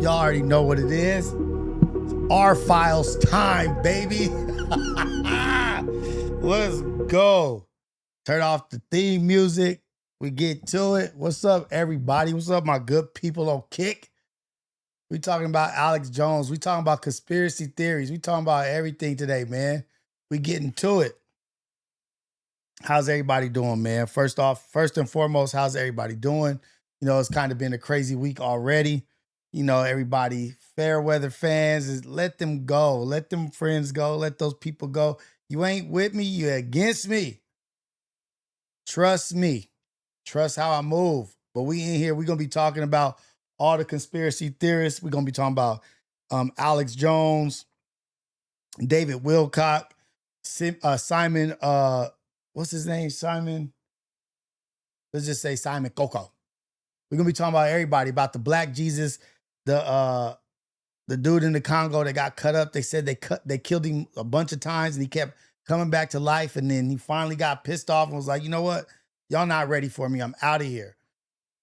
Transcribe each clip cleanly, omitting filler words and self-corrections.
Y'all already know what it is. It's R-Files time, baby. Let's go. Turn off the theme music. We get to it. What's up, everybody? What's up, my good people on Kick? We talking about Alex Jones. We talking about conspiracy theories. We talking about everything today, man. We getting to it. How's everybody doing, man? First and foremost, how's everybody doing? You know, it's kind of been a crazy week already. You know, everybody, fair weather fans, is let them go. Let them friends go. Let those people go. You ain't with me, you're against me. Trust me. Trust how I move. But we in here, we're going to be talking about all the conspiracy theorists. We're going to be talking about Alex Jones, David Wilcock, Simon, what's his name? Simon. Let's just say Simeon Toko. We're going to be talking about everybody, about the Black Jesus, the dude in the Congo that got cut up. They said they killed him a bunch of times and he kept coming back to life. And then he finally got pissed off and was like, you know what? Y'all not ready for me. I'm out of here.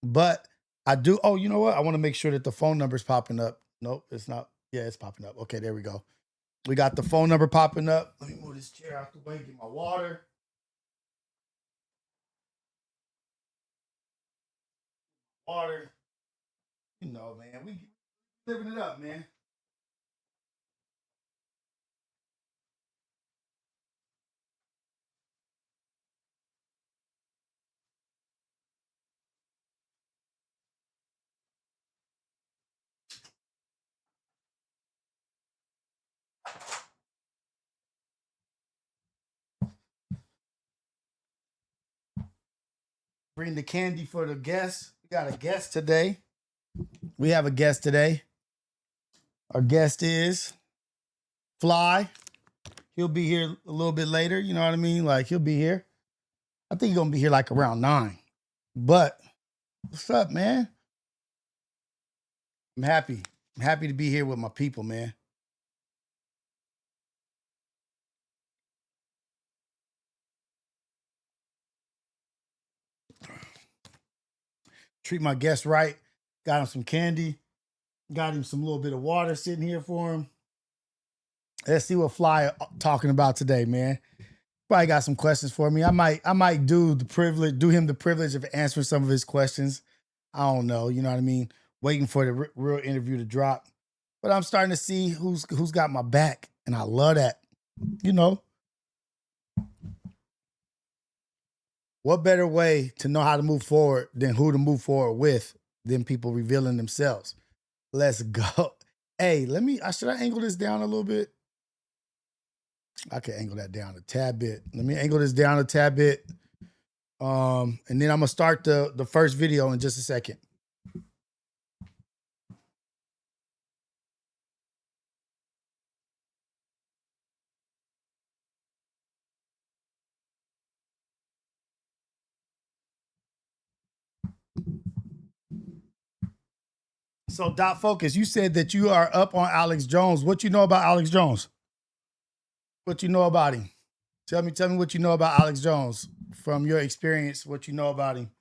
But I do. Oh, you know what? I want to make sure that the phone number's popping up. Nope, it's not. Yeah, it's popping up. Okay, there we go. We got the phone number popping up. Let me move this chair out the way, get my water. Water. You know, man, we living it up, man. Bring the candy for the guests. We got a guest today. We have a guest today. Our guest is Fly. He'll be here a little bit later. You know what I mean? Like, he'll be here. I think he's going to be here like around 9. But what's up, man? I'm happy. I'm happy to be here with my people, man. Treat my guests right. Got him some candy. Got him some little bit of water sitting here for him. Let's see what Fly talking about today, man. Probably got some questions for me. I might do him the privilege of answering some of his questions. I don't know, you know what I mean? Waiting for the real interview to drop. But I'm starting to see who's got my back, and I love that. You know, what better way to know how to move forward than who to move forward with than people revealing themselves? Let's go. Hey, should I angle this down a little bit? I can angle that down a tad bit. Let me angle this down a tad bit. And then I'm gonna start the first video in just a second. So, Dot Focus, you said that you are up on Alex Jones. What you know about Alex Jones? What you know about him? Tell me what you know about Alex Jones from your experience. What you know about him?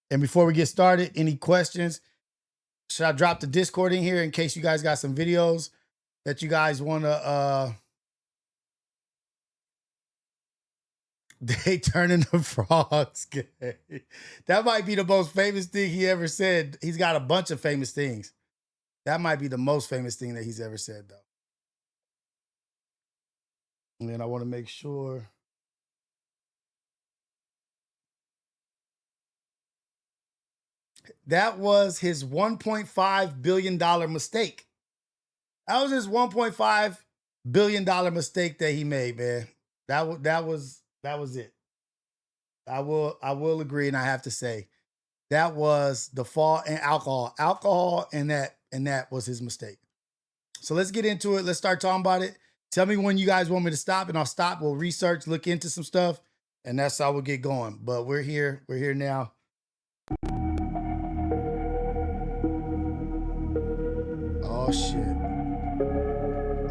And before we get started, any questions? Should I drop the Discord in here in case you guys got some videos that you guys want to? They turning the frogs gay. That might be the most famous thing he ever said. He's got a bunch of famous things. That might be the most famous thing that he's ever said, though. And then I want to make sure. That was his $1.5 billion mistake. That was his $1.5 billion mistake that he made, man. That was it. I will agree, and I have to say that was the fall in alcohol, and that was his mistake. So let's get into it. Let's start talking about it. Tell me when you guys want me to stop, and I'll stop. We'll research, look into some stuff, and that's how we'll get going. But we're here. We're here now. Oh shit.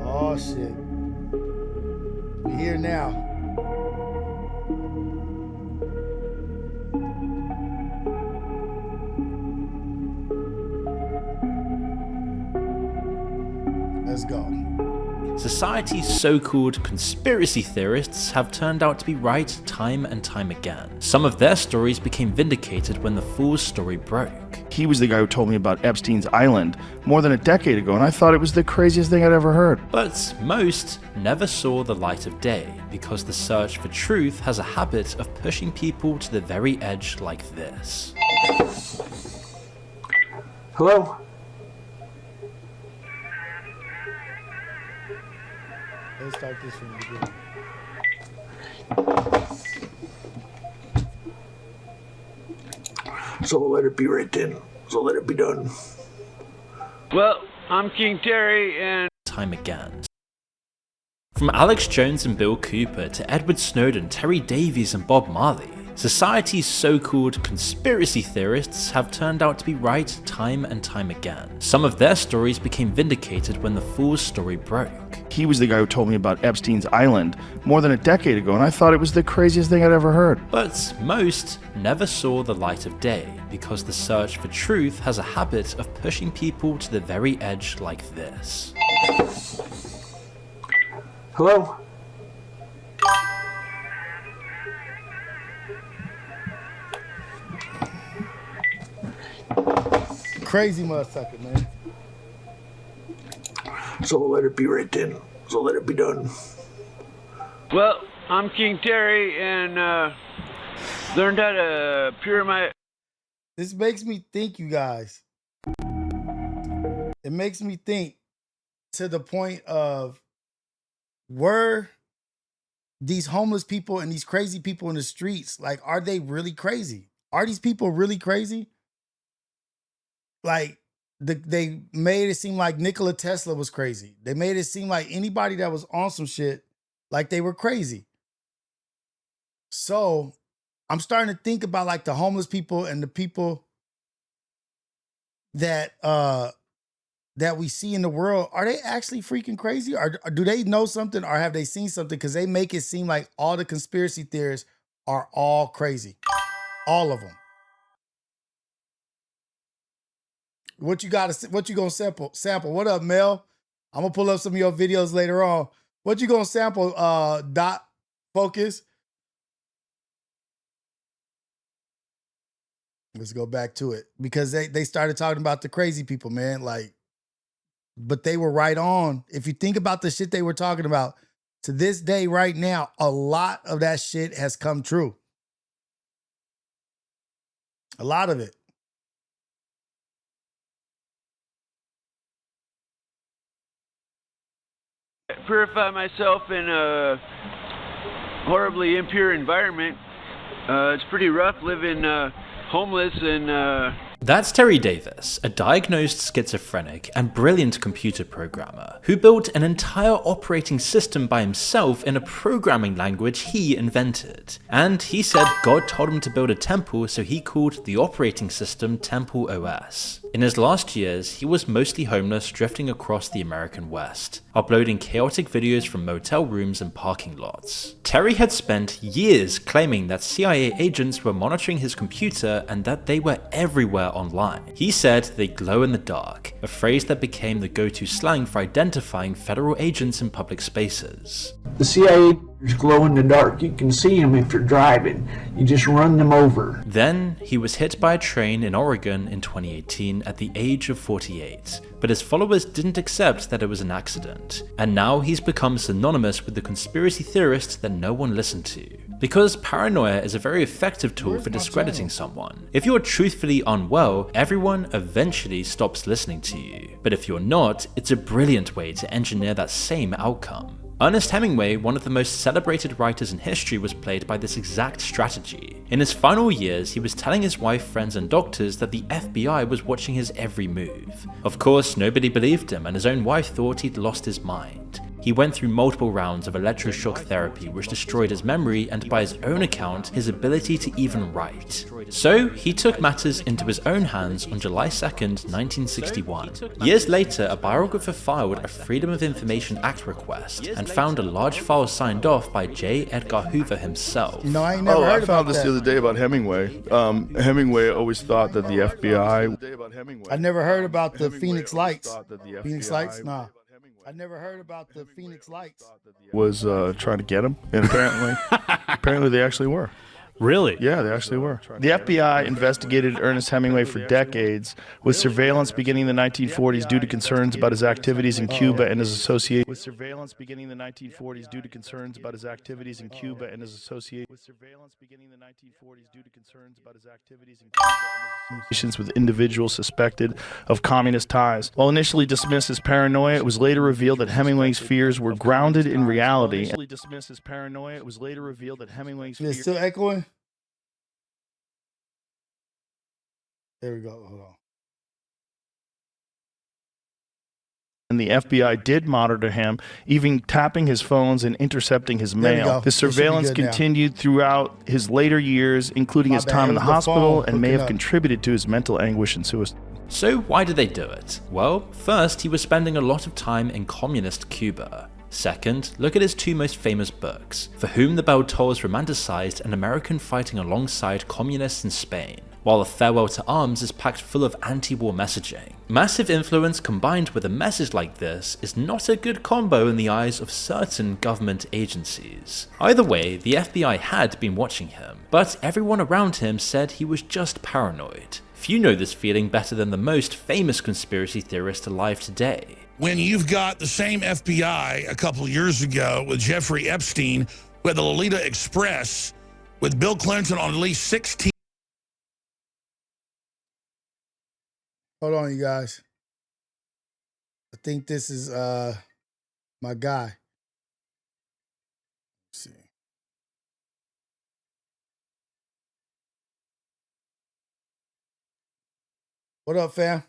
Oh shit. We're here now. Let's go. Society's so-called conspiracy theorists have turned out to be right time and time again. Some of their stories became vindicated when the fool's story broke. He was the guy who told me about Epstein's Island more than a decade ago, and I thought it was the craziest thing I'd ever heard. But most never saw the light of day because the search for truth has a habit of pushing people to the very edge like this. Hello? Let's start this from the beginning. So let it be right then. So let it be done. Well, I'm King Terry, and Time again. From Alex Jones and Bill Cooper to Edward Snowden, Terry Davies and Bob Marley, society's so-called conspiracy theorists have turned out to be right time and time again. Some of their stories became vindicated when the fool's story broke. He was the guy who told me about Epstein's Island more than a decade ago, and I thought it was the craziest thing I'd ever heard. But most never saw the light of day because the search for truth has a habit of pushing people to the very edge like this. Hello? Crazy motherfucker, man. So let it be right then. So let it be done. well, I'm King Terry, and learned how to purify. This makes me think, you guys. It makes me think to the point of, were these homeless people and these crazy people in the streets, like, are they really crazy? Are these people really crazy? Like, they made it seem like Nikola Tesla was crazy. They made it seem like anybody that was on some shit, like they were crazy. So I'm starting to think about like the homeless people and the people that that we see in the world. Are they actually freaking crazy? Or do they know something, or have they seen something? Because they make it seem like all the conspiracy theorists are all crazy. All of them. What you got? What you gonna sample? What up, Mel? I'm gonna pull up some of your videos later on. What you gonna sample? Dot Focus. Let's go back to it, because they started talking about the crazy people, man. Like, but they were right on. If you think about the shit they were talking about, to this day, right now, a lot of that shit has come true. A lot of it. Purify myself in a horribly impure environment. It's pretty rough living homeless and That's Terry Davis, a diagnosed schizophrenic and brilliant computer programmer who built an entire operating system by himself in a programming language he invented. And he said God told him to build a temple, so he called the operating system Temple OS. In his last years, he was mostly homeless, drifting across the American West, uploading chaotic videos from motel rooms and parking lots. Terry had spent years claiming that CIA agents were monitoring his computer and that they were everywhere online. He said they glow in the dark, a phrase that became the go-to slang for identifying federal agents in public spaces. The CIA glow in the dark. You can see them if you're driving. You just run them over. Then, he was hit by a train in Oregon in 2018 at the age of 48, but his followers didn't accept that it was an accident, and now he's become synonymous with the conspiracy theorists that no one listened to. Because paranoia is a very effective tool for discrediting someone. If you're truthfully unwell, everyone eventually stops listening to you. But if you're not, it's a brilliant way to engineer that same outcome. Ernest Hemingway, one of the most celebrated writers in history, was plagued by this exact strategy. In his final years, he was telling his wife, friends, and doctors that the FBI was watching his every move. Of course, nobody believed him, and his own wife thought he'd lost his mind. He went through multiple rounds of electroshock therapy, which destroyed his memory and, by his own account, his ability to even write. So, he took matters into his own hands on July 2nd, 1961. Years later, a biographer filed a Freedom of Information Act request and found a large file signed off by J. Edgar Hoover himself. You know, I ain't never heard I found about this that. the other day about Hemingway. Hemingway always thought that the FBI... I never heard about the Phoenix Lights. Phoenix Lights? Nah. I never heard about the Phoenix Lights. Was trying to get him, and apparently they actually were. Really? Yeah, they actually were. The FBI investigated Ernest Hemingway for decades, with surveillance beginning in the 1940s due to concerns about his activities in Cuba and his associations. With individuals suspected of communist ties. While initially dismissed as paranoia, it was later revealed that Hemingway's fears were grounded in reality. It's still echoing? There we go. Hold on. And the FBI did monitor him, even tapping his phones and intercepting his mail. The surveillance continued throughout his later years, including his time in the hospital, and may have contributed to his mental anguish and suicide. So why did they do it? Well, first, he was spending a lot of time in communist Cuba. Second, look at his two most famous books, For Whom the Bell Tolls romanticized an American fighting alongside communists in Spain, while A Farewell to Arms is packed full of anti-war messaging. Massive influence combined with a message like this is not a good combo in the eyes of certain government agencies. Either way, the FBI had been watching him, but everyone around him said he was just paranoid. Few know this feeling better than the most famous conspiracy theorist alive today. When you've got the same FBI a couple of years ago with Jeffrey Epstein, who had the Lolita Express, with Bill Clinton on at least 16. Hold on, you guys. I think this is my guy. Let's see. What up, fam?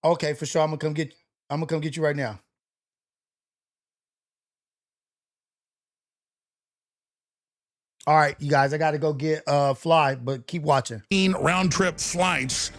Okay, for sure. I'm gonna come get you right now. All right, you guys, I gotta go get Fly, but keep watching. Round-trip flights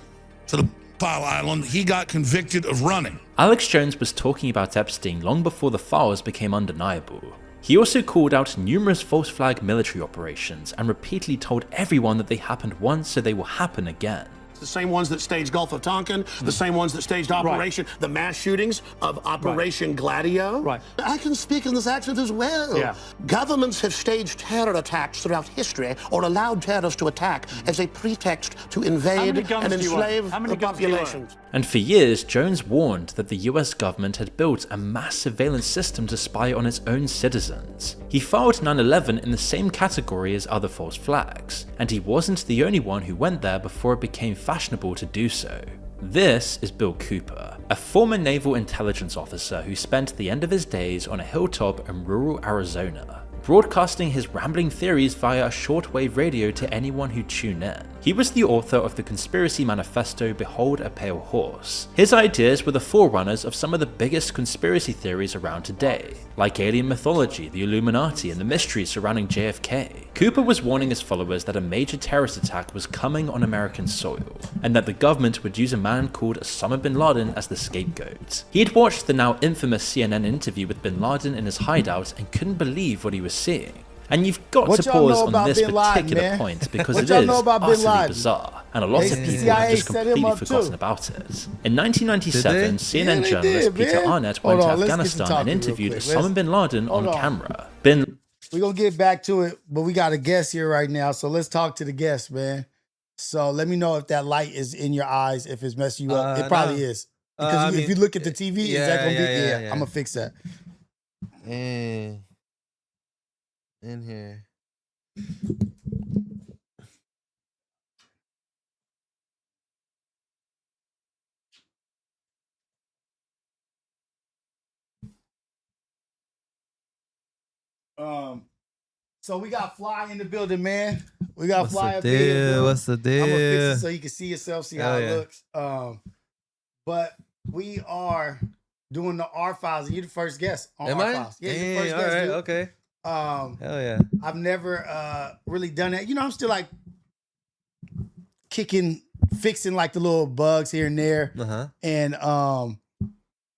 to the File Island. He got convicted of running. Alex Jones was talking about Epstein long before the files became undeniable. He also called out numerous false flag military operations and repeatedly told everyone that they happened once so they will happen again. The same ones that staged Gulf of Tonkin, the same ones that staged Operation, the mass shootings of Operation Gladio. Right. I can speak in this accent as well. Yeah. Governments have staged terror attacks throughout history or allowed terrorists to attack as a pretext to invade and enslave the populations. And for years, Jones warned that the US government had built a mass surveillance system to spy on its own citizens. He filed 9/11 in the same category as other false flags, and he wasn't the only one who went there before it became fashionable to do so. This is Bill Cooper, a former naval intelligence officer who spent the end of his days on a hilltop in rural Arizona, broadcasting his rambling theories via a shortwave radio to anyone who tuned in. He was the author of the conspiracy manifesto Behold a Pale Horse. His ideas were the forerunners of some of the biggest conspiracy theories around today, like alien mythology, the Illuminati, and the mysteries surrounding JFK. Cooper was warning his followers that a major terrorist attack was coming on American soil, and that the government would use a man called Osama bin Laden as the scapegoat. He had watched the now infamous CNN interview with bin Laden in his hideout and couldn't believe what he was seeing. And you've got to pause on this particular point because it is utterly bizarre, and a lot of people have just completely forgotten about it. In 1997, CNN journalist Peter Arnett went to Afghanistan and interviewed Osama bin Laden on camera. We're gonna get back to it, but we got a guest here right now, so let's talk to the guest, man. So let me know if that light is in your eyes, if it's messing you up. It probably is. Because if you look at the TV, is that gonna be? Yeah, I'm gonna fix that. In here. So we got Fly in the building, man. We got Fly up here. here. What's the deal? I'm gonna fix it so you can see yourself, see how it looks. But we are doing the R files. You're the first guest on R files. Yeah, you're the first guest. Dude. Okay. Hell yeah. I've never really done that. You know, I'm still like fixing like the little bugs here and there. And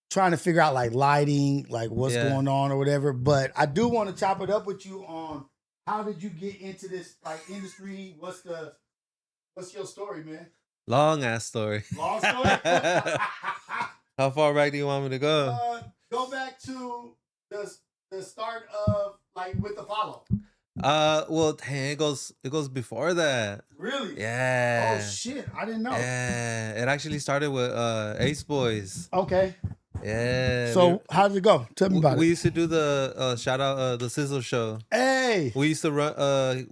trying to figure out like lighting, like what's going on or whatever. But I do want to chop it up with you on how did you get into this like industry? What's your story, man? Long ass story. Long story? How far back do you want me to go? Go back to the start of like with Apollo. Well, dang, it goes before that. Really? Yeah. Oh shit, I didn't know. Yeah, it actually started with Ace Boys. Okay. Yeah. So how did it go? Tell me about We it. used to do the shout out the Sizzle show. Hey. We used to run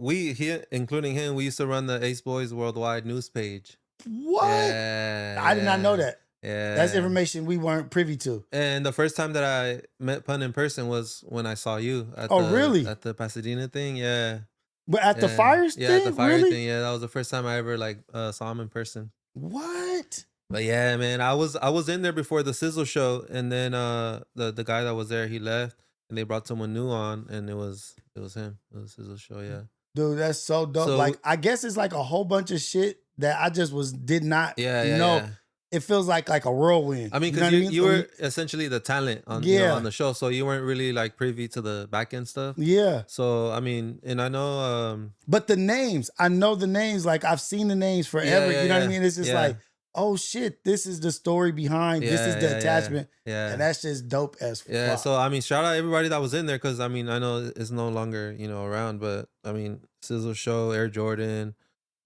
including him, we used to run the Ace Boys Worldwide news page. What? Yeah, I did not know that. Yeah. That's information we weren't privy to. And the first time that I met Pun in person was when I saw you at really? at the Pasadena thing. Yeah. But at the fires thing? Yeah, at the fire really? thing. Yeah, that was the first time I ever like saw him in person. What? But yeah, man, I was in there before the Sizzle show, and then the guy that was there, he left, and they brought someone new on, and it was him. It was Sizzle show, yeah. Dude, that's so dope. So, like I guess it's like a whole bunch of shit that I just did not know. Yeah. It feels like a whirlwind. I mean, because you were essentially the talent on on the show, so you weren't really like privy to the back end stuff. Yeah. So I mean, and I know, but the names, I know the names. Like I've seen the names forever. You know what I mean? It's just like, oh shit, this is the story behind. This is the attachment. Yeah. And that's just dope as fuck. Yeah. So I mean, shout out everybody that was in there, because I mean, I know it's no longer around, but I mean, Sizzle Show, Air Jordan,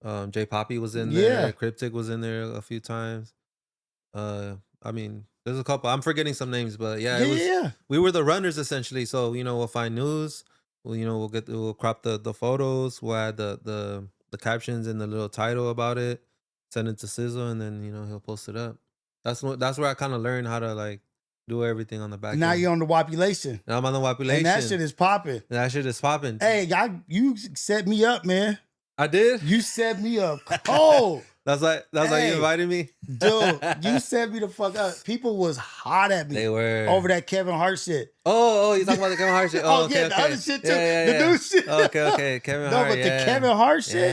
J Poppy was in there. Cryptic was in there a few times. I mean, there's a couple. I'm forgetting some names, but we were the runners essentially. So we'll find news. We'll crop the photos. We'll add the captions and the little title about it. Send it to Sizzle, and then he'll post it up. That's where I kind of learned how to like do everything on the back. Now end. You're on the Wapulation. Now I'm on the Wapulation, and that shit is popping. Hey, you set me up, man. I did. You set me up cold. That's like you invited me, dude. You set me the fuck up. People was hot at me. They were over that Kevin Hart shit. Oh, you talking about the Kevin Hart shit? Oh, okay, the other shit too. The new shit. Okay, Kevin Hart. No, but the Kevin Hart shit,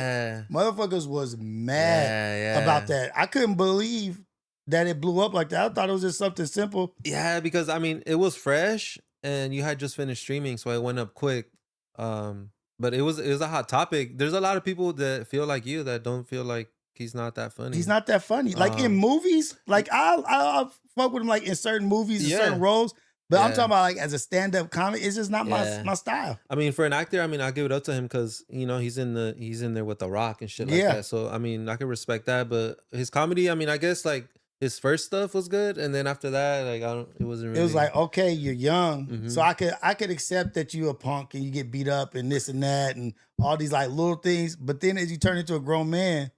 motherfuckers was mad about that. I couldn't believe that it blew up like that. I thought it was just something simple. Yeah, because I mean, it was fresh, and you had just finished streaming, so it went up quick. But it was a hot topic. There's a lot of people that feel like you that don't feel like he's not that funny. He's not that funny. Like in movies, like I'll fuck with him like in certain movies and certain roles. But I'm talking about like as a stand-up comic, it's just not my style. I mean, for an actor, I mean, I'll give it up to him because he's in there with The Rock and shit like that. So I mean, I can respect that. But his comedy, I mean, I guess like his first stuff was good, and then after that, like it wasn't really. It was like, okay, you're young, so I could accept that you a punk and you get beat up and this and that and all these like little things. But then as you turn into a grown man,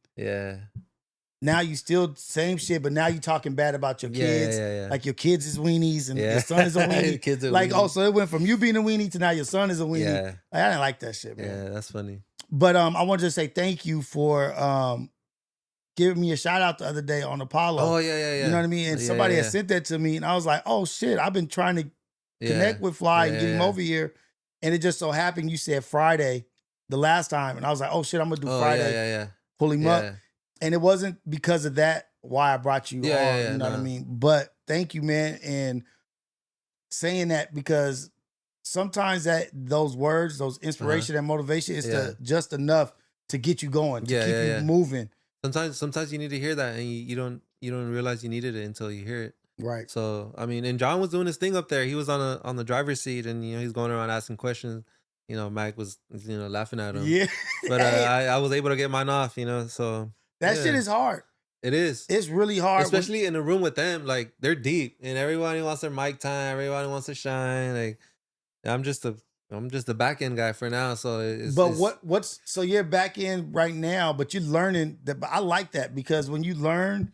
now you still same shit, but now you talking bad about your kids. Like your kids is weenies and your son is a weenie. Kids are like, weenies. so it went from you being a weenie to now your son is a weenie. Yeah. Like, I didn't like that shit, man. Yeah, that's funny. But I wanted to say thank you for giving me a shout out the other day on Apollo. Oh, yeah. You know what I mean? And somebody had sent that to me, and I was like, oh shit, I've been trying to connect with Fly and get him over here. And it just so happened you said Friday the last time, and I was like, oh shit, I'm gonna do Friday. Pull him up. And it wasn't because of that why I brought you on. You know what I mean? But thank you, man. And saying that because sometimes those words, those inspiration and motivation is just enough to get you going, to keep you moving. Sometimes you need to hear that, and you don't realize you needed it until you hear it. Right. So I mean, and John was doing his thing up there. He was on the driver's seat, and he's going around asking questions. Mac was laughing at him. Yeah. But I was able to get mine off. So that shit is hard. It is. It's really hard, especially in a room with them. Like they're deep, and everybody wants their mic time. Everybody wants to shine. Like I'm just a back end guy for now. So so you're back in right now, but you're learning that. But I like that because when you learn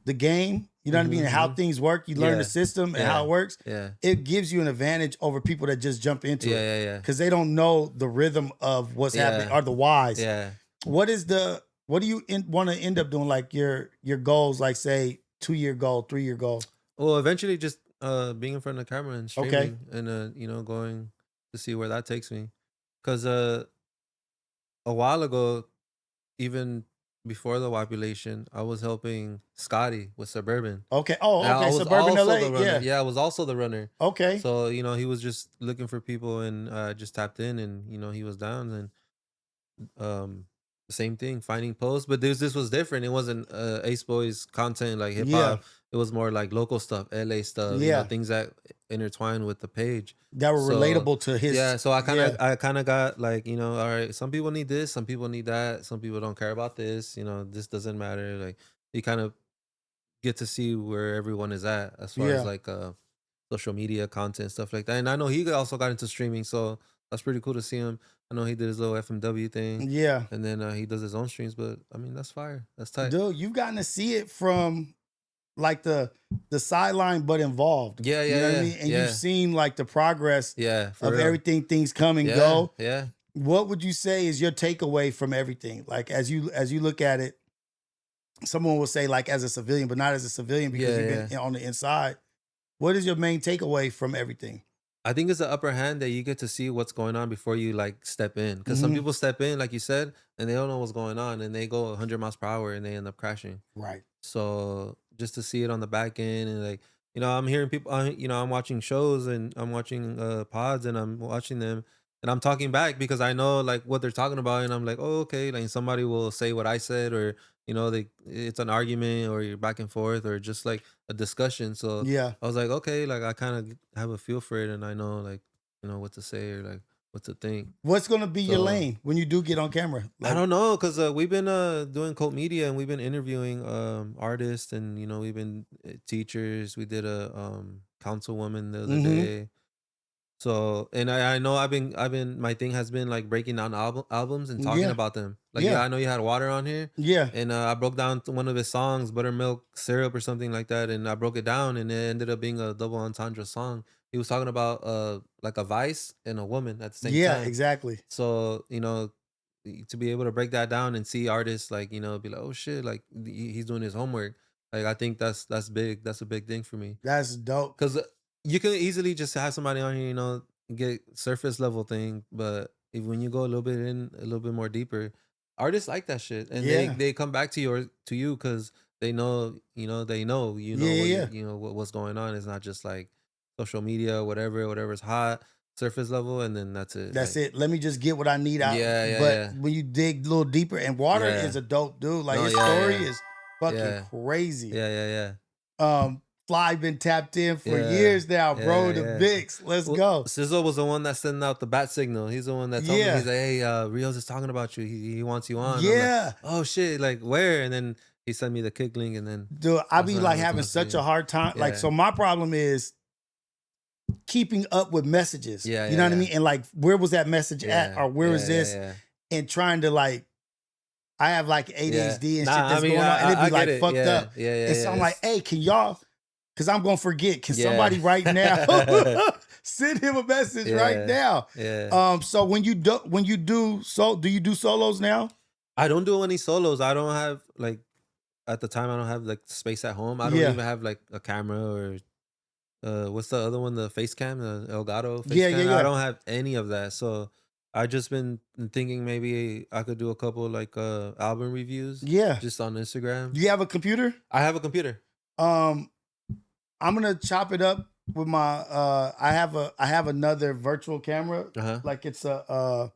the game, you know what I mean, and how things work, you learn the system and how it works. Yeah, it gives you an advantage over people that just jump into it. Yeah. Because they don't know the rhythm of what's happening or the whys. Yeah. What do you want to end up doing? Like your goals, like say 2-year goal, 3-year goal. Well, eventually just being in front of the camera and streaming and going to see where that takes me. Because a while ago, even before the Wapulation, I was helping Scotty with Suburban. Okay. Oh, okay. Suburban LA. Yeah, I was also the runner. Okay. So, he was just looking for people and just tapped in and, he was down. And same thing, finding posts. But this was different. It wasn't Ace Boys content like hip hop. Yeah. It was more like local stuff, LA stuff, you Yeah. know, things that intertwine with the page. That were relatable to his. Yeah, so I kind of got like, you know, all right, some people need this, some people need that, some people don't care about this, you know, this doesn't matter. Like you kind of get to see where everyone is at as far as like social media content, stuff like that. And I know he also got into streaming, so that's pretty cool to see him. I know he did his little FMW thing. Yeah. And then he does his own streams, but I mean, that's fire. That's tight. Dude, you've gotten to see it from like the sideline, but involved. Yeah, you know what I mean? And you've seen like the progress of real. everything, things come and go. Yeah. What would you say is your takeaway from everything? Like as you look at it, someone will say like as a civilian, but not as a civilian because you've been on the inside. What is your main takeaway from everything? I think it's the upper hand that you get to see what's going on before you like step in. Because some people step in, like you said, and they don't know what's going on, and they go 100 miles per hour and they end up crashing. Right. So just to see it on the back end, and like, you know, I'm hearing people, you know, I'm watching shows and I'm watching pods, and I'm watching them, and I'm talking back because I know like what they're talking about, and I'm like, oh, okay. Like somebody will say what I said, or you know, it's an argument, or you're back and forth, or just like a discussion. So yeah, I was like, okay, like I kind of have a feel for it, and I know like, you know, what to say or like what to think. What's gonna be your lane when you do get on camera? Like, I don't know, because we've been doing cult media, and we've been interviewing artists, and you know, we've been teachers. We did a councilwoman the other day. So, and I know I've been my thing has been like breaking down albums and talking about them. Like I know you had Water on here. Yeah. And I broke down one of his songs, Buttermilk Syrup or something like that, and I broke it down, and it ended up being a double entendre song. He was talking about like a vice and a woman at the same time. Yeah, exactly. So, you know, to be able to break that down and see artists like, you know, be like, oh shit, like he's doing his homework. Like I think that's big. That's a big thing for me. That's dope. Because you can easily just have somebody on here, you know, get surface level thing, but when you go a little bit more deeper, artists like that shit, and they come back to you because they know, you know, you know what's going on. It's not just like social media, whatever's hot, surface level, and then that's it. That's it. Let me just get what I need out. But when you dig a little deeper, and Water is a dope dude. Like his story is fucking crazy. Yeah. Fly been tapped in for years now, bro. The Bigs. Let's go. Sizzle was the one that sent out the bat signal. He's the one that told me, he's like, hey, Rios is talking about you. He wants you on. Yeah. Like, oh shit, like where? And then he sent me the kick link, and then dude, I be like having such a hard time. Like, so my problem is keeping up with messages. You know what I mean? And like, where was that message at? Or where is this? And trying to like, I have like ADHD and shit that's going on, and it'd be like fucked up. And so I'm like, hey, can y'all? Because I'm gonna forget. Can somebody right now send him a message right now? So when you do you do solos now? I don't do any solos. I don't have like at the time. I don't have like space at home. I don't even have like a camera or what's the other one? The face cam, the Elgato face cam. I don't have any of that. So I just been thinking maybe I could do a couple like album reviews. Yeah, just on Instagram. Do you have a computer? I have a computer. I'm gonna chop it up with my I have another virtual camera. Like it's a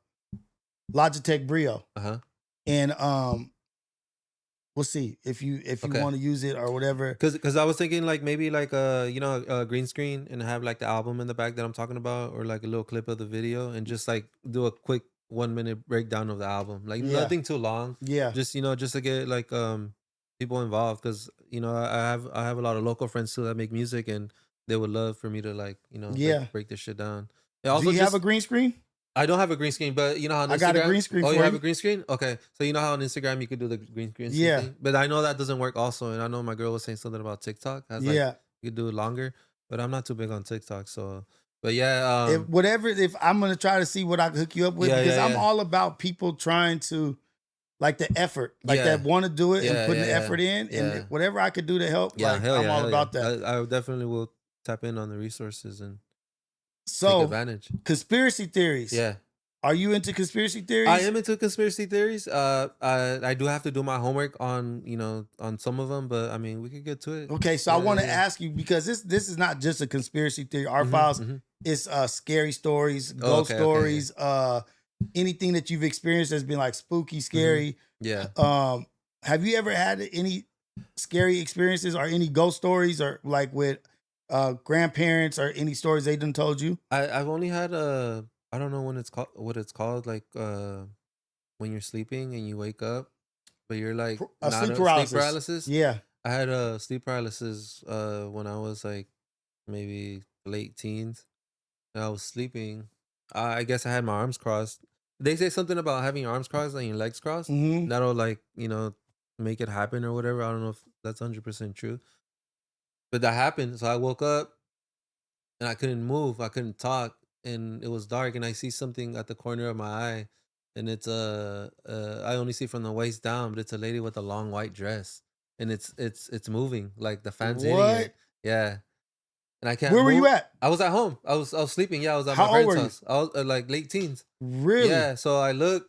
Logitech Brio. And we'll see if you want to use it or whatever. Because I was thinking like maybe like you know, a green screen and have like the album in the back that I'm talking about, or like a little clip of the video, and just like do a quick 1 minute breakdown of the album. Like nothing too long. Yeah. Just, you know, just to get like people involved, because you know I have a lot of local friends too that make music, and they would love for me to like, you know, break this shit down. Also, do you have a green screen? I don't have a green screen, but you know how on Instagram, I got a green screen. Oh, you have a green screen? Okay, so you know how on Instagram you could do the green screen. Thing? But I know that doesn't work also, and I know my girl was saying something about TikTok. Like, you could do it longer, but I'm not too big on TikTok. So, but yeah, if I'm gonna try to see what I can hook you up with, because I'm all about people trying to. Like the effort, like that want to do it and putting the effort in, and whatever I could do to help, I'm all about that. I definitely will tap in on the resources and take advantage. Conspiracy theories. Yeah. Are you into conspiracy theories? I am into conspiracy theories. I do have to do my homework on, you know, on some of them, but I mean, we could get to it. Okay, so I want to ask you, because this is not just a conspiracy theory. Our files, it's scary stories, ghost stories, anything that you've experienced that's been like spooky, scary. Yeah. Have you ever had any scary experiences or any ghost stories or like with grandparents or any stories they done told you? I've only had I don't know what it's called, like when you're sleeping and you wake up, but you're like sleep paralysis. Sleep paralysis. Yeah. I had a sleep paralysis when I was like maybe late teens. And I was sleeping. I guess I had my arms crossed. They say something about having your arms crossed and your legs crossed. Mm-hmm. That'll like, make it happen or whatever. I don't know if that's 100% true. But that happened. So I woke up and I couldn't move. I couldn't talk. And it was dark. And I see something at the corner of my eye. And it's I only see from the waist down, but it's a lady with a long white dress. And it's moving. Like the fans hitting it. Yeah. And I can't Where were you at? I was at home. I was sleeping. Yeah, I was at How my old parents' were you? house. I was like late teens. Really? Yeah. So I look,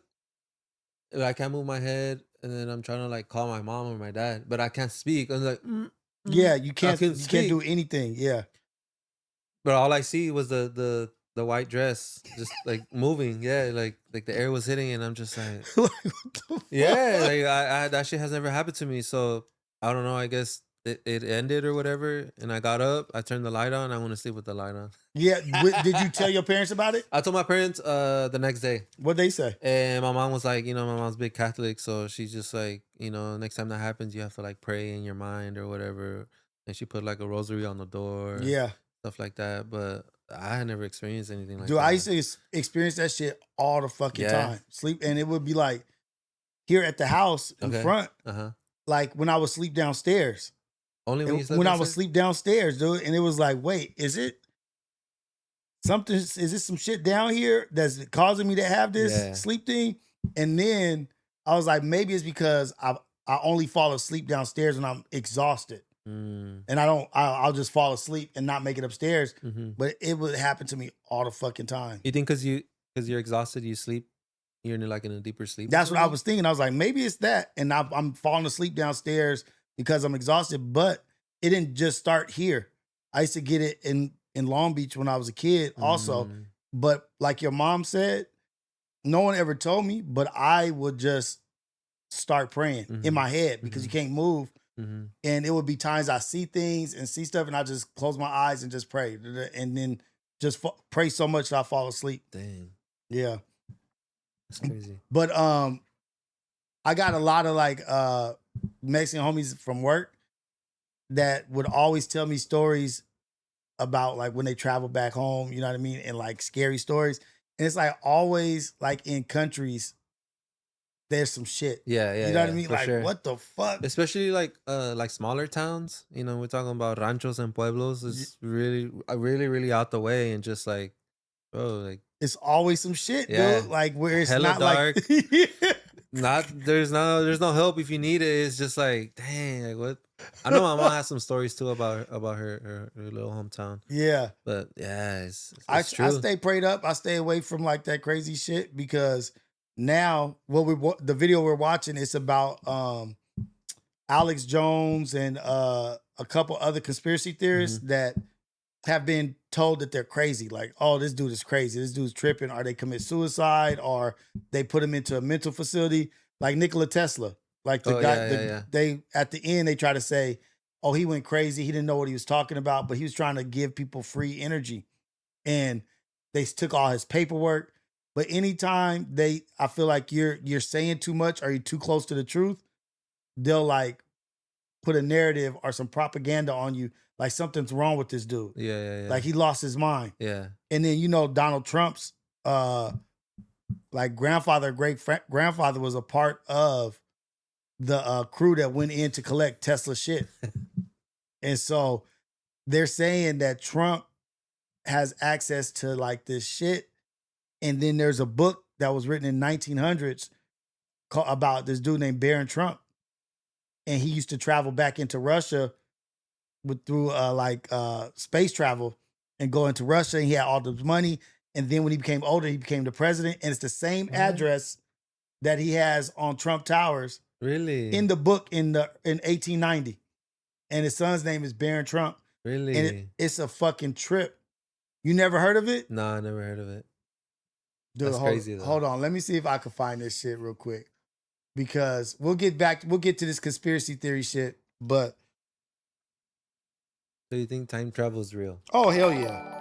I can't move my head, and then I'm trying to like call my mom or my dad, but I can't speak. I'm like, yeah, you can't. You speak. can't do anything. Yeah. But all I see was the white dress just like moving. Yeah, like the air was hitting, and I'm just like, Like, what the fuck? yeah, like I that shit has never happened to me. So I don't know. I guess it ended or whatever, and I got up. I turned the light on. I went to sleep with the light on. Yeah. Did you tell your parents about it? I told my parents the next day. What'd they say? And my mom was like, my mom's big Catholic, so she's just like, next time that happens, you have to like pray in your mind or whatever. And she put like a rosary on the door. Yeah. Stuff like that. But I had never experienced anything like Dude, that. I used to experience that shit all the fucking time. Sleep, and it would be like here at the house in front, like when I would sleep downstairs. Only when you slept when downstairs? I would sleep downstairs, dude, and it was like, wait, is it something? Is this some shit down here that's causing me to have this sleep thing? And then I was like, maybe it's because I only fall asleep downstairs when I'm exhausted. And I'll just fall asleep and not make it upstairs. But it would happen to me all the fucking time. You think because you're exhausted, you sleep, you're in like in a deeper sleep? That's what I was thinking. I was like, maybe it's that. And I'm falling asleep downstairs because I'm exhausted. But it didn't just start here. I used to get it in Long Beach when I was a kid also. But like your mom said, no one ever told me, but I would just start praying in my head because you can't move. And it would be times I see things and see stuff, and I just close my eyes and just pray, and then just pray so much that I fall asleep. Dang. Yeah, that's crazy. But I got a lot of like Mexican homies from work that would always tell me stories about like when they travel back home. You know what I mean, and like scary stories. And it's like always like in countries. There's some shit. Yeah. You know what I mean? Like, sure. What the fuck? Especially like smaller towns. We're talking about ranchos and pueblos. It's really, really, really out the way, and just like, bro, like it's always some shit, dude. Like where it's hella not dark. Like there's no help if you need it. It's just like, dang, like what? I know my mom has some stories too about her little hometown. Yeah, but yeah, it's true. I stay prayed up. I stay away from like that crazy shit because. Now, the video we're watching is about Alex Jones and a couple other conspiracy theorists that have been told that they're crazy. Like, oh, this dude is crazy. This dude's tripping. Or they commit suicide, or they put him into a mental facility. Like Nikola Tesla. Like the guy, they at the end they try to say, oh, he went crazy. He didn't know what he was talking about, but he was trying to give people free energy, and they took all his paperwork. But anytime I feel like you're saying too much or you're too close to the truth, they'll like put a narrative or some propaganda on you, like something's wrong with this dude. Yeah. Like he lost his mind. Yeah. And then Donald Trump's like great-grandfather was a part of the crew that went in to collect Tesla shit. And so they're saying that Trump has access to like this shit. And then there's a book that was written in 1900s about this dude named Baron Trump. And he used to travel back into Russia through space travel and go into Russia. And he had all this money. And then when he became older, he became the president. And it's the same address that he has on Trump Towers. Really? In the book in 1890. And his son's name is Baron Trump. Really? And it's a fucking trip. You never heard of it? No, I never heard of it. Dude, That's crazy, though. hold on. Let me see if I can find this shit real quick. Because we'll get to this conspiracy theory shit, but So you think time travel is real? oh hell yeah.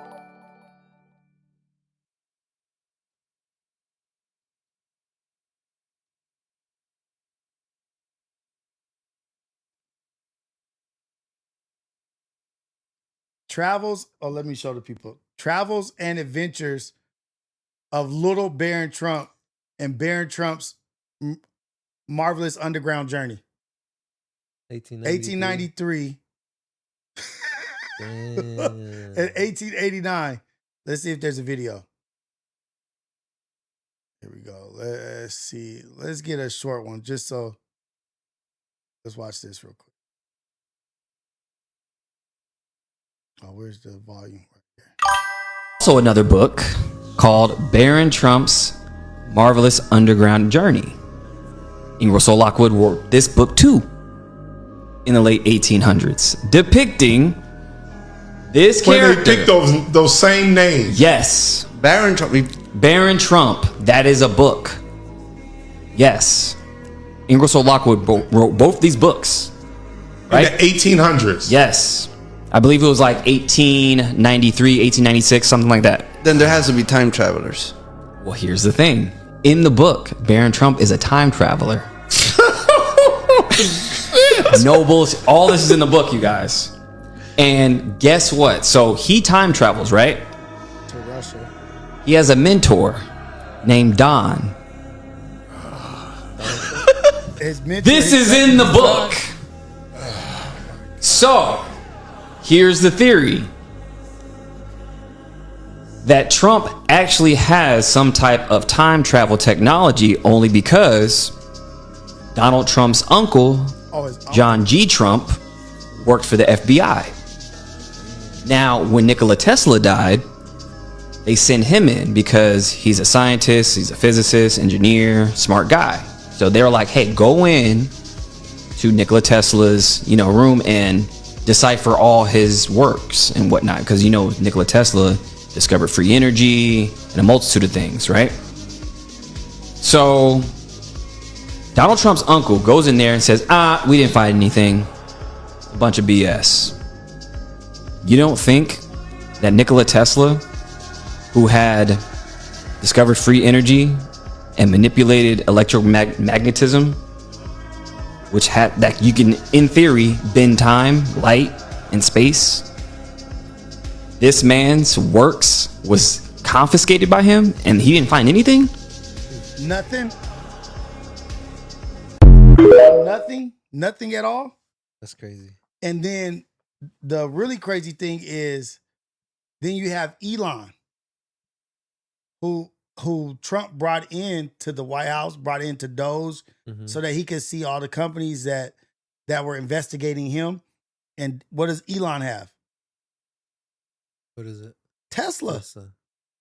Let me show the people. Travels and Adventures of Little Baron Trump and Baron Trump's Marvelous Underground Journey. 1893 and 1889. Let's see if there's a video. Here we go. Let's see. Let's get a short one just so. Let's watch this real quick. Oh, where's the volume? Right here. Also another book called Baron Trump's Marvelous Underground Journey. Ingersoll Lockwood wrote this book too in the late 1800s, depicting this character. When they picked those same names. Yes. Baron Trump. Baron Trump. That is a book. Yes. Ingersoll Lockwood wrote both these books. Right? In the 1800s. Yes. I believe it was like 1893, 1896, something like that. Then there has to be time travelers. Well, here's the thing. In the book, Baron Trump is a time traveler. No bullshit. All this is in the book, you guys. And guess what? So he time travels, right? To Russia. He has a mentor named Don. This is in the book. So, here's the theory. That Trump actually has some type of time travel technology only because Donald Trump's uncle, John G. Trump, worked for the FBI. Now, when Nikola Tesla died, they sent him in because he's a scientist, he's a physicist, engineer, smart guy. So they're like, hey, go in to Nikola Tesla's, room and decipher all his works and whatnot. Because, Nikola Tesla discovered free energy and a multitude of things, right? So Donald Trump's uncle goes in there and says, we didn't find anything. A bunch of BS. You don't think that Nikola Tesla, who had discovered free energy and manipulated electromagnetism, which had that you can, in theory, bend time, light, and space, this man's works was confiscated by him and he didn't find anything? Nothing. Nothing at all. That's crazy. And then the really crazy thing is, then you have Elon, who Trump brought in to the White House, brought into Doge, so that he could see all the companies that were investigating him. And what does Elon have? What is it? Tesla.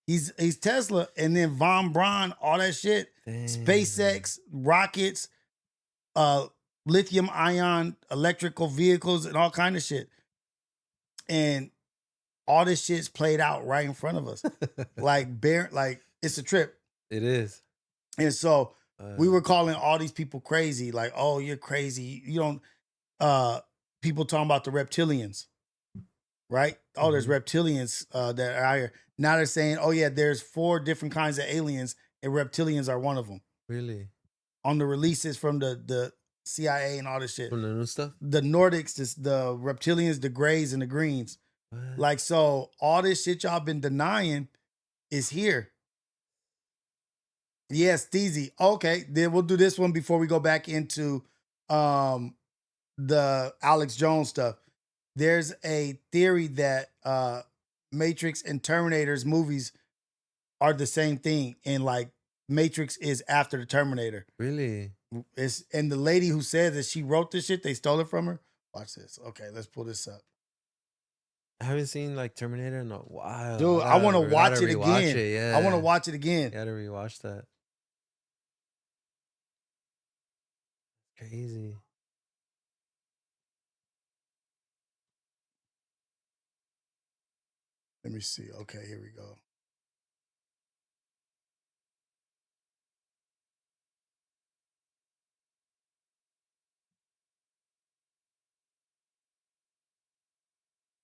He's Tesla, and then Von Braun, all that shit. Damn. SpaceX, rockets, lithium ion electrical vehicles, and all kind of shit. And all this shit's played out right in front of us. like it's a trip. It is. And so we were calling all these people crazy, like, oh, you're crazy. You don't people talking about the reptilians. Right? Oh, there's reptilians that are out here. Now they're saying, oh yeah, there's 4 different kinds of aliens, and reptilians are one of them. Really? On the releases from the CIA and all this shit. From the new stuff? The Nordics, the reptilians, the grays, and the greens. What? Like, so all this shit y'all been denying is here. Yes, Steezy. Okay, then we'll do this one before we go back into the Alex Jones stuff. There's a theory that Matrix and Terminator's movies are the same thing, and like Matrix is after the Terminator. Really? And the lady who says that she wrote this shit, they stole it from her. Watch this. Okay, let's pull this up. I haven't seen like Terminator in a while. Dude, I want to watch it again. Yeah. I want to watch it again. Gotta rewatch that. Crazy. Let me see. Okay, here we go.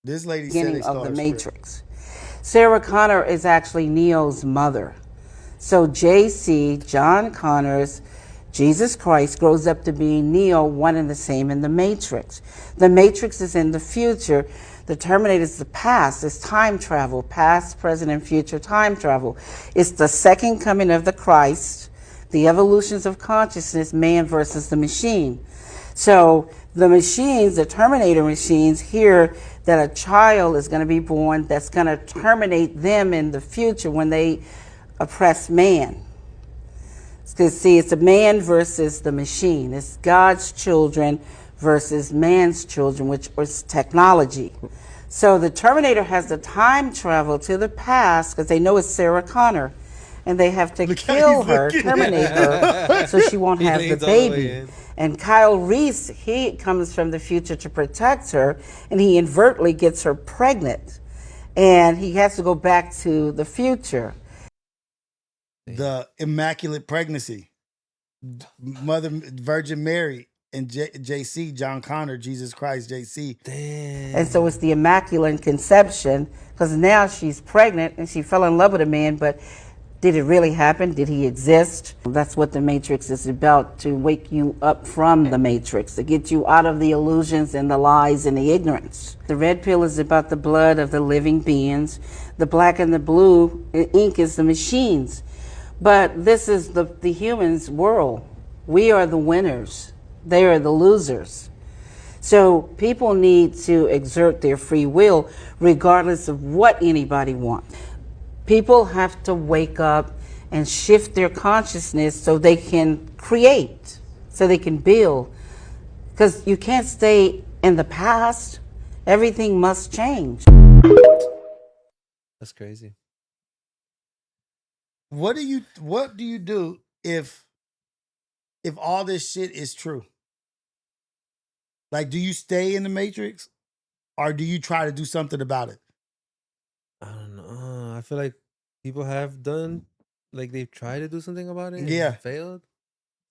This lady beginning said of the Matrix. Sarah Connor is actually Neo's mother. So JC, John Connor's Jesus Christ, grows up to be Neo, one and the same in the Matrix. The Matrix is in the future. The Terminator is the past. It's time travel, past, present, and future time travel. It's the second coming of the Christ, the evolutions of consciousness, man versus the machine. So the machines, the Terminator machines, hear that a child is going to be born that's going to terminate them in the future when they oppress man. Because see, it's a man versus the machine. It's God's children versus man's children, which is technology. So the Terminator has to time travel to the past because they know it's Sarah Connor. And they have to kill her, terminate her, so she won't have the baby. And Kyle Reese, he comes from the future to protect her, and he inadvertently gets her pregnant. And he has to go back to the future. The Immaculate Pregnancy. Mother Virgin Mary and JC, John Connor, Jesus Christ, JC. Damn. And so it's the Immaculate Conception, because now she's pregnant and she fell in love with a man, but did it really happen? Did he exist? That's what the Matrix is about, to wake you up from the Matrix, to get you out of the illusions and the lies and the ignorance. The red pill is about the blood of the living beings. The black and the blue ink is the machines. But this is the humans' world. We are the winners. They are the losers. So people need to exert their free will regardless of what anybody wants. People have to wake up and shift their consciousness so they can create, so they can build. Because you can't stay in the past. Everything must change. That's crazy. What do you do if all this shit is true? Like, do you stay in the Matrix or do you try to do something about it? I don't know. I feel like people have done, like, they've tried to do something about it Yeah. and failed.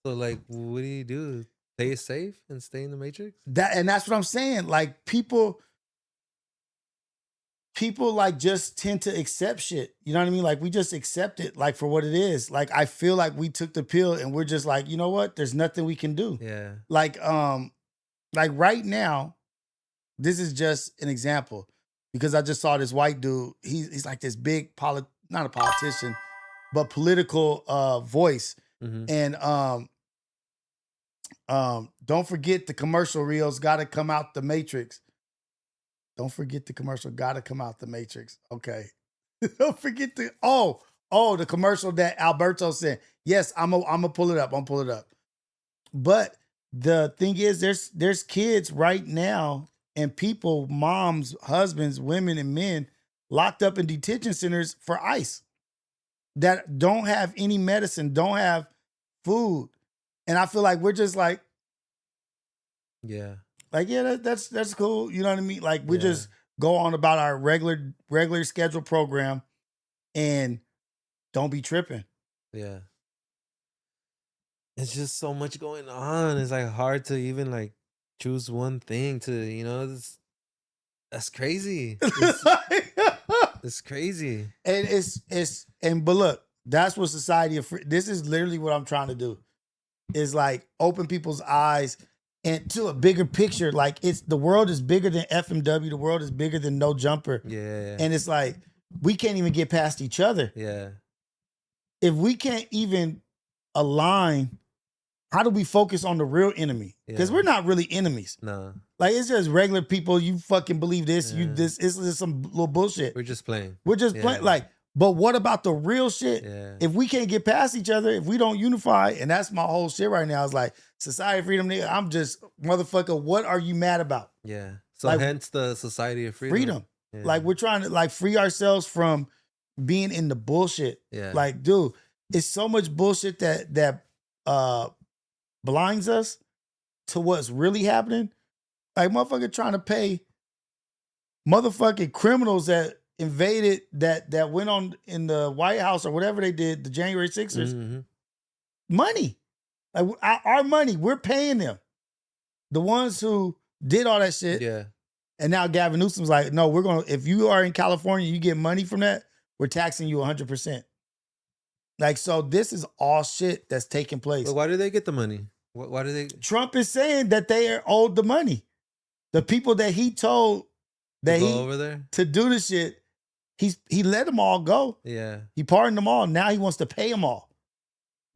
So, like, what do? Play it safe and stay in the Matrix? That's what I'm saying. Like, people like just tend to accept shit. You know what I mean? Like, we just accept it like for what it is. Like, I feel like we took the pill and we're just like, you know what? There's nothing we can do. Yeah. Like right now, this is just an example because I just saw this white dude. He's like this big not a politician, but political voice. Mm-hmm. And don't forget the commercial reels got to come out the Matrix. Don't forget the commercial got to come out the Matrix. Okay. Don't forget the commercial that Alberto sent. Yes, I'm gonna pull it up. I'm pull it up. But the thing is, there's kids right now and people, moms, husbands, women, and men locked up in detention centers for ICE that don't have any medicine, don't have food. And I feel like we're just like, yeah, like, yeah, that's cool. You know what I mean? Like, we just go on about our regular scheduled program and don't be tripping. Yeah. It's just so much going on. It's like hard to even like choose one thing to, that's crazy. It's crazy. And but look, that's what society of this is literally what I'm trying to do. Is like open people's eyes and to a bigger picture. Like, the world is bigger than FMW. The world is bigger than No Jumper. Yeah. And it's like, we can't even get past each other. Yeah. If we can't even align, how do we focus on the real enemy? Because we're not really enemies. No. Like, it's just regular people. You fucking believe this. It's just some little bullshit. We're just playing. Like, but what about the real shit? Yeah. If we can't get past each other, if we don't unify, and that's my whole shit right now. It's like, society of freedom, nigga, I'm just, motherfucker, what are you mad about? Yeah. So like, hence the society of freedom. Yeah. Like, we're trying to like free ourselves from being in the bullshit. Yeah. Like, dude, it's so much bullshit that blinds us to what's really happening. Like, motherfucker trying to pay motherfucking criminals that invaded, that went on in the White House or whatever they did, the January 6ers, money. Like, our money, we're paying them. The ones who did all that shit. Yeah. And now Gavin Newsom's like, no, we're going to, if you are in California, you get money from that, we're taxing you 100%. Like, so this is all shit that's taking place. But why do they get the money? Why do they? Trump is saying that they are owed the money. The people that he told that he over there to do the shit, he let them all go. Yeah. He pardoned them all. Now he wants to pay them all.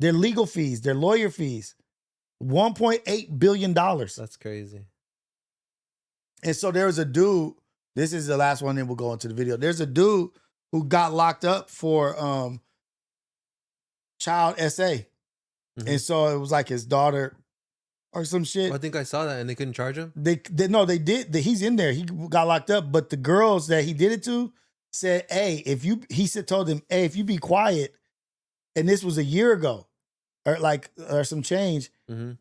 Their legal fees, their lawyer fees. $1.8 billion. That's crazy. And so there was a dude, this is the last one, then we'll go into the video. There's a dude who got locked up for child SA. Mm-hmm. And so it was like his daughter or some shit. I think I saw that and they couldn't charge him? They did. He's in there. He got locked up. But the girls that he did it to said, hey, told them, hey, if you be quiet, and this was a year ago, or some change. Mm-hmm.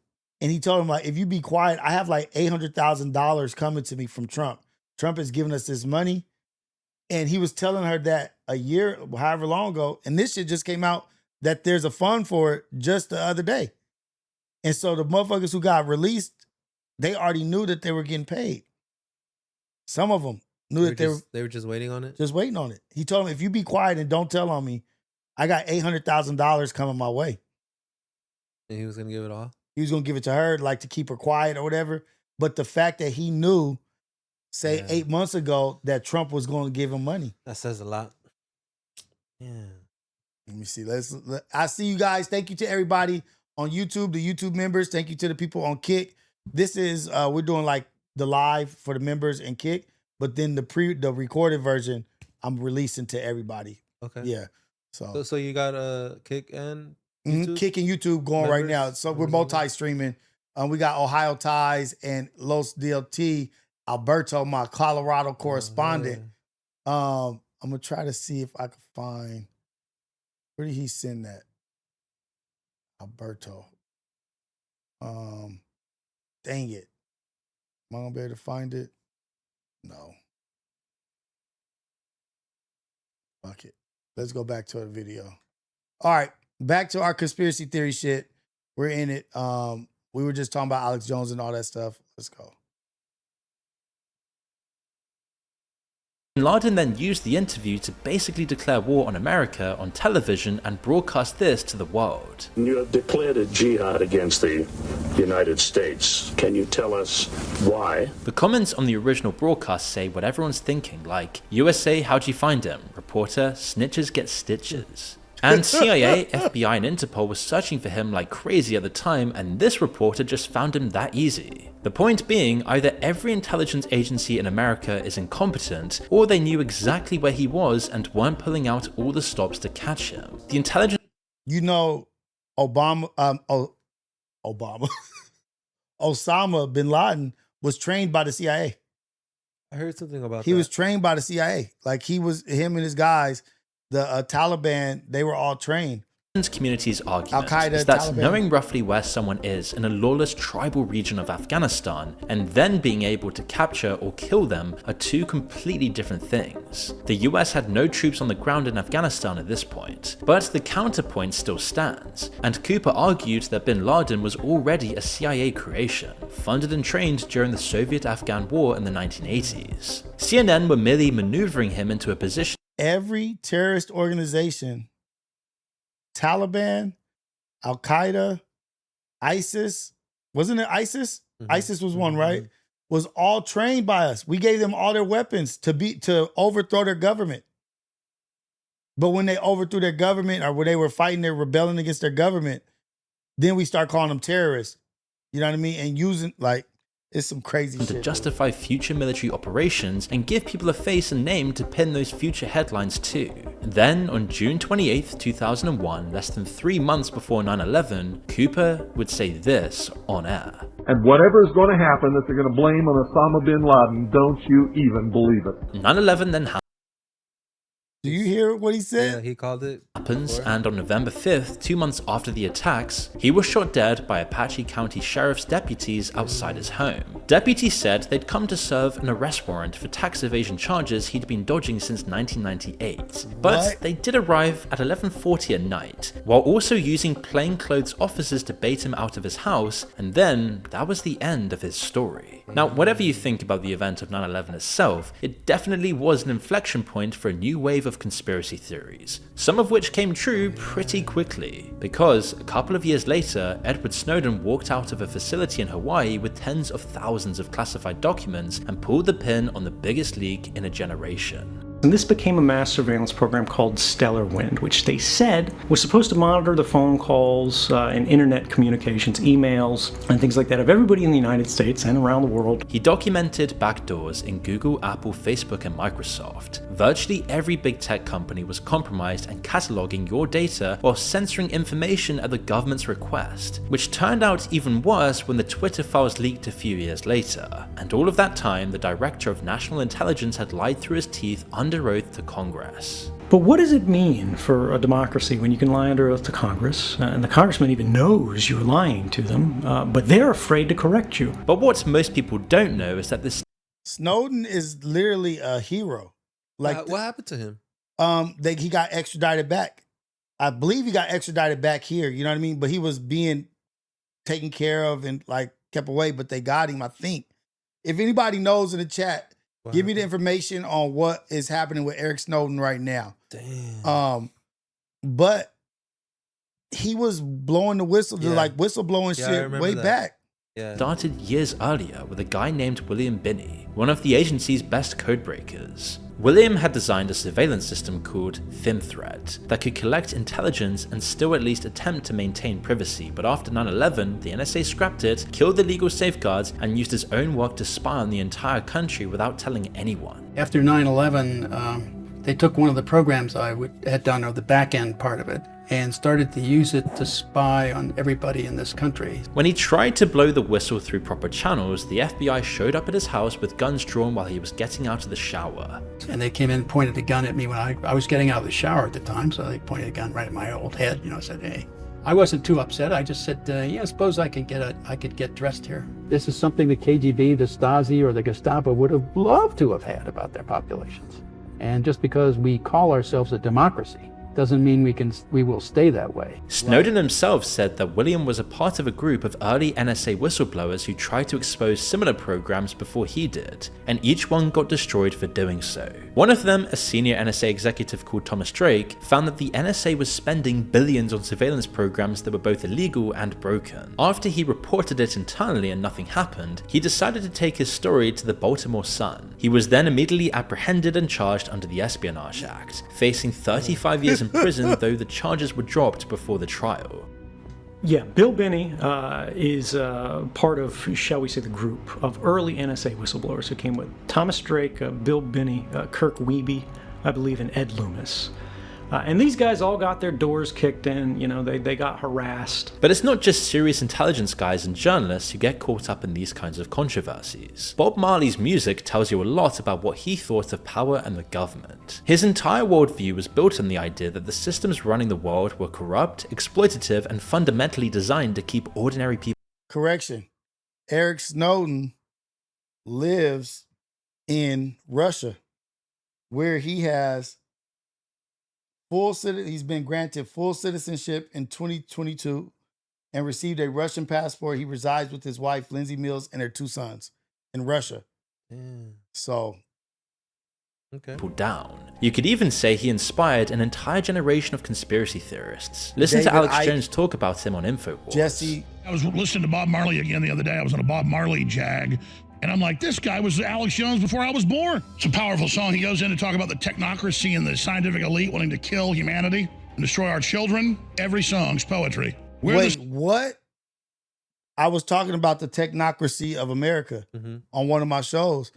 And he told him, like, if you be quiet, I have like $800,000 coming to me from Trump. Trump is giving us this money. And he was telling her that a year, however long ago, and this shit just came out that there's a fund for it just the other day. And so the motherfuckers who got released, they already knew that they were getting paid. Some of them knew that they were just waiting on it? Just waiting on it. He told them, if you be quiet and don't tell on me, I got $800,000 coming my way. And he was going to give it all? He was going to give it to her, like to keep her quiet or whatever. But the fact that he knew, 8 months ago, that Trump was going to give him money. That says a lot. Yeah. Let me see. I see you guys. Thank you to everybody on YouTube, the YouTube members. Thank you to the people on Kick. This is, we're doing like the live for the members and Kick. But then the recorded version, I'm releasing to everybody. Okay. Yeah. So you got Kick and YouTube? Kick and YouTube going right now. So we're multi-streaming. We got Ohio Ties and Los DLT, Alberto, my Colorado correspondent. I'm gonna try to see if I can find, where did he send that? Alberto. Dang it. Am I gonna be able to find it? No. Fuck it. Let's go back to the video. All right. Back to our conspiracy theory shit. We're in it. We were just talking about Alex Jones and all that stuff. Let's go. Bin Laden then used the interview to basically declare war on America on television and broadcast this to the world. You have declared a jihad against the United States. Can you tell us why? The comments on the original broadcast say what everyone's thinking, like, USA, how'd you find him? Reporter, snitches get stitches. And CIA, FBI, and Interpol were searching for him like crazy at the time, and this reporter just found him that easy. The point being, either every intelligence agency in America is incompetent, or they knew exactly where he was and weren't pulling out all the stops to catch him. The intelligence... You know, Osama bin Laden was trained by the CIA. I heard something about that. He was trained by the CIA. Like him and his guys, the Taliban, they were all trained. Community's argument Al-Qaeda, is that Taliban. knowing roughly where someone is in a lawless tribal region of Afghanistan and then being able to capture or kill them are two completely different things. The US had no troops on the ground in Afghanistan at this point, but the counterpoint still stands, and Cooper argued that bin Laden was already a CIA creation, funded and trained during the Soviet-Afghan War in the 1980s. CNN were merely maneuvering him into a position. Every terrorist organization, Taliban, Al-Qaeda, ISIS, wasn't it ISIS? Mm-hmm. ISIS was one, right? Was all trained by us. We gave them all their weapons to overthrow their government. But when they overthrew their government, or when they were fighting, they're rebelling against their government, then we start calling them terrorists. You know what I mean? And using, like, it's some crazy shit. To justify future military operations and give people a face and name to pin those future headlines to. Then, on June 28, 2001, less than 3 months before 9/11, Cooper would say this on air. And whatever is going to happen that they're going to blame on Osama bin Laden, don't you even believe it. 9/11 then happened. Do you hear what he said? Yeah, he called it. Happens, and on November 5th, 2 months after the attacks, he was shot dead by Apache County Sheriff's deputies outside his home. Deputies said they'd come to serve an arrest warrant for tax evasion charges he'd been dodging since 1998. But they did arrive at 11:40 at night, while also using plainclothes officers to bait him out of his house, and then that was the end of his story. Now, whatever you think about the event of 9/11 itself, it definitely was an inflection point for a new wave of conspiracy theories, some of which came true pretty quickly, because a couple of years later, Edward Snowden walked out of a facility in Hawaii with tens of thousands of classified documents and pulled the pin on the biggest leak in a generation. And this became a mass surveillance program called Stellar Wind, which they said was supposed to monitor the phone calls and internet communications, emails, and things like that of everybody in the United States and around the world. He documented backdoors in Google, Apple, Facebook, and Microsoft. Virtually every big tech company was compromised and cataloging your data while censoring information at the government's request, which turned out even worse when the Twitter files leaked a few years later. And all of that time, the Director of National Intelligence had lied through his teeth under oath to Congress. But what does it mean for a democracy when you can lie under oath to Congress, and the congressman even knows you're lying to them, but they're afraid to correct you? But what most people don't know is that this Snowden is literally a hero. Like, what happened to him? He got extradited back. I believe he got extradited back here. You know what I mean? But he was being taken care of and like kept away. But they got him, I think. If anybody knows in the chat, give me the information on what is happening with Eric Snowden right now. Damn. But he was blowing the whistle, like whistleblowing shit way back. Started years earlier with a guy named William Binney, one of the agency's best codebreakers. William had designed a surveillance system called ThinThread that could collect intelligence and still at least attempt to maintain privacy, but after 9/11, the NSA scrapped it, killed the legal safeguards, and used his own work to spy on the entire country without telling anyone. After 9/11, they took one of the programs I had done, or the back end part of it, and started to use it to spy on everybody in this country. When he tried to blow the whistle through proper channels, the FBI showed up at his house with guns drawn while he was getting out of the shower. And they came in and pointed a gun at me when I was getting out of the shower at the time, so they pointed a gun right at my old head, said, hey. I wasn't too upset. I just said, yeah, suppose I could get dressed here. This is something the KGB, the Stasi, or the Gestapo would have loved to have had about their populations. And just because we call ourselves a democracy doesn't mean we will stay that way. Snowden himself said that William was a part of a group of early NSA whistleblowers who tried to expose similar programs before he did, and each one got destroyed for doing so. One of them, a senior NSA executive called Thomas Drake, found that the NSA was spending billions on surveillance programs that were both illegal and broken. After he reported it internally and nothing happened, he decided to take his story to the Baltimore Sun. He was then immediately apprehended and charged under the Espionage Act, facing 35 years in prison, though the charges were dropped before the trial. Yeah, Bill Binney is part of, shall we say, the group of early NSA whistleblowers who came with Thomas Drake, Bill Binney, Kirk Wiebe, I believe, and Ed Loomis. And these guys all got their doors kicked in, they got harassed. But it's not just serious intelligence guys and journalists who get caught up in these kinds of controversies. Bob Marley's music tells you a lot about what he thought of power and the government. His entire worldview was built on the idea that the systems running the world were corrupt, exploitative, and fundamentally designed to keep ordinary people. Correction. Eric Snowden lives in Russia, where he has he's been granted full citizenship in 2022 and received a Russian passport. He resides with his wife, Lindsay Mills, and their 2 sons in Russia. So, down. You could even say he inspired an entire generation of conspiracy theorists. Listen to Alex Jones talk about him on InfoWars. Jesse. I was listening to Bob Marley again the other day. I was on a Bob Marley jag. And I'm like, this guy was Alex Jones before I was born. It's a powerful song. He goes in to talk about the technocracy and the scientific elite wanting to kill humanity and destroy our children. Every song's poetry. Wait, what? I was talking about the technocracy of America on one of my shows.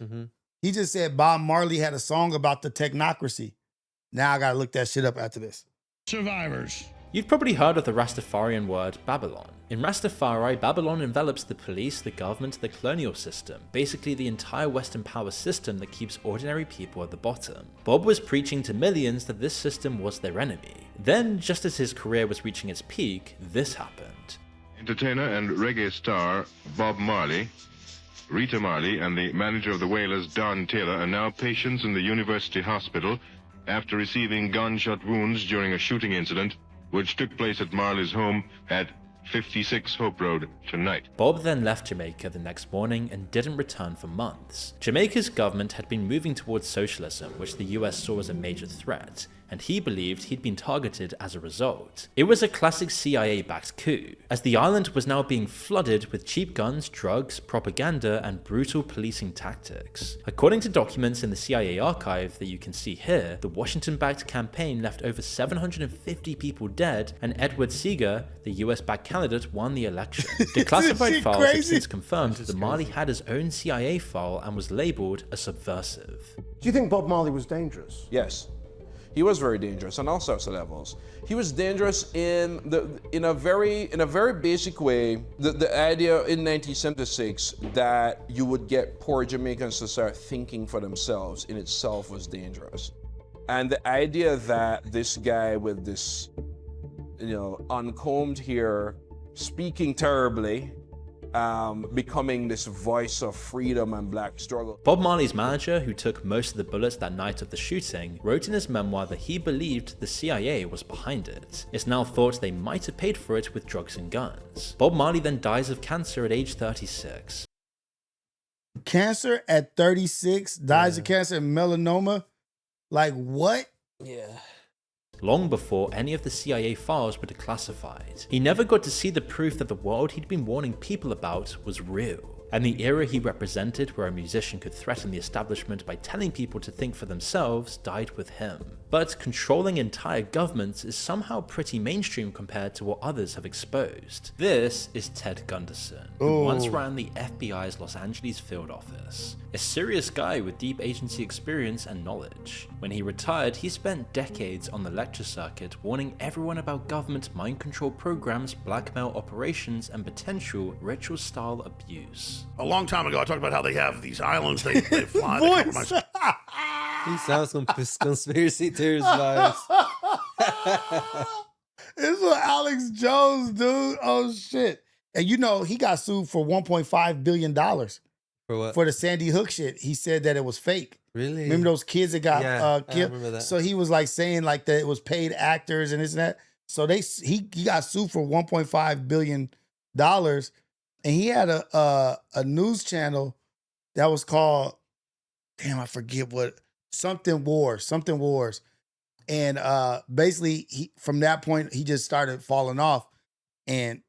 He just said Bob Marley had a song about the technocracy. Now I got to look that shit up after this. Survivors. You've probably heard of the Rastafarian word Babylon. In Rastafari, Babylon envelops the police, the government, the colonial system, basically the entire Western power system that keeps ordinary people at the bottom. Bob was preaching to millions that this system was their enemy. Then, just as his career was reaching its peak, this happened. Entertainer and reggae star Bob Marley, Rita Marley, and the manager of the Wailers, Don Taylor, are now patients in the University Hospital after receiving gunshot wounds during a shooting incident which took place at Marley's home at 56 Hope Road tonight. Bob then left Jamaica the next morning and didn't return for months. Jamaica's government had been moving towards socialism, which the US saw as a major threat, and he believed he'd been targeted as a result. It was a classic CIA-backed coup, as the island was now being flooded with cheap guns, drugs, propaganda, and brutal policing tactics. According to documents in the CIA archive that you can see here, the Washington-backed campaign left over 750 people dead, and Edward Seeger, the US-backed candidate, won the election. Declassified files have since confirmed that Marley had his own CIA file and was labeled a subversive. Do you think Bob Marley was dangerous? Yes. He was very dangerous on all sorts of levels. He was dangerous in a very basic way. The idea in 1976 that you would get poor Jamaicans to start thinking for themselves in itself was dangerous. And the idea that this guy with this, uncombed hair, speaking terribly, becoming this voice of freedom and black struggle. Bob Marley's manager, who took most of the bullets that night of the shooting, wrote in his memoir that he believed the CIA was behind it. It's now thought they might have paid for it with drugs and guns. Bob Marley then dies of cancer at age 36. Cancer at 36, dies of cancer and melanoma? Like what? Yeah. Long before any of the CIA files were declassified. He never got to see the proof that the world he'd been warning people about was real. And the era he represented, where a musician could threaten the establishment by telling people to think for themselves, died with him. But controlling entire governments is somehow pretty mainstream compared to what others have exposed. This is Ted Gunderson, who once ran the FBI's Los Angeles field office. A serious guy with deep agency experience and knowledge. When he retired, he spent decades on the lecture circuit warning everyone about government mind control programs, blackmail operations, and potential ritual-style abuse. A long time ago, I talked about how they have these islands they fly. They compromise. He sounds some conspiracy theorist vibes. This was Alex Jones, dude. Oh, shit. And he got sued for $1.5 billion. For what? For the Sandy Hook shit. He said that it was fake. Really? Remember those kids that got killed? I remember that. So he was saying that it was paid actors and this and that. So he got sued for $1.5 billion. And he had a news channel that was called, I forget what, something Wars. And basically, from that point, he just started falling off. And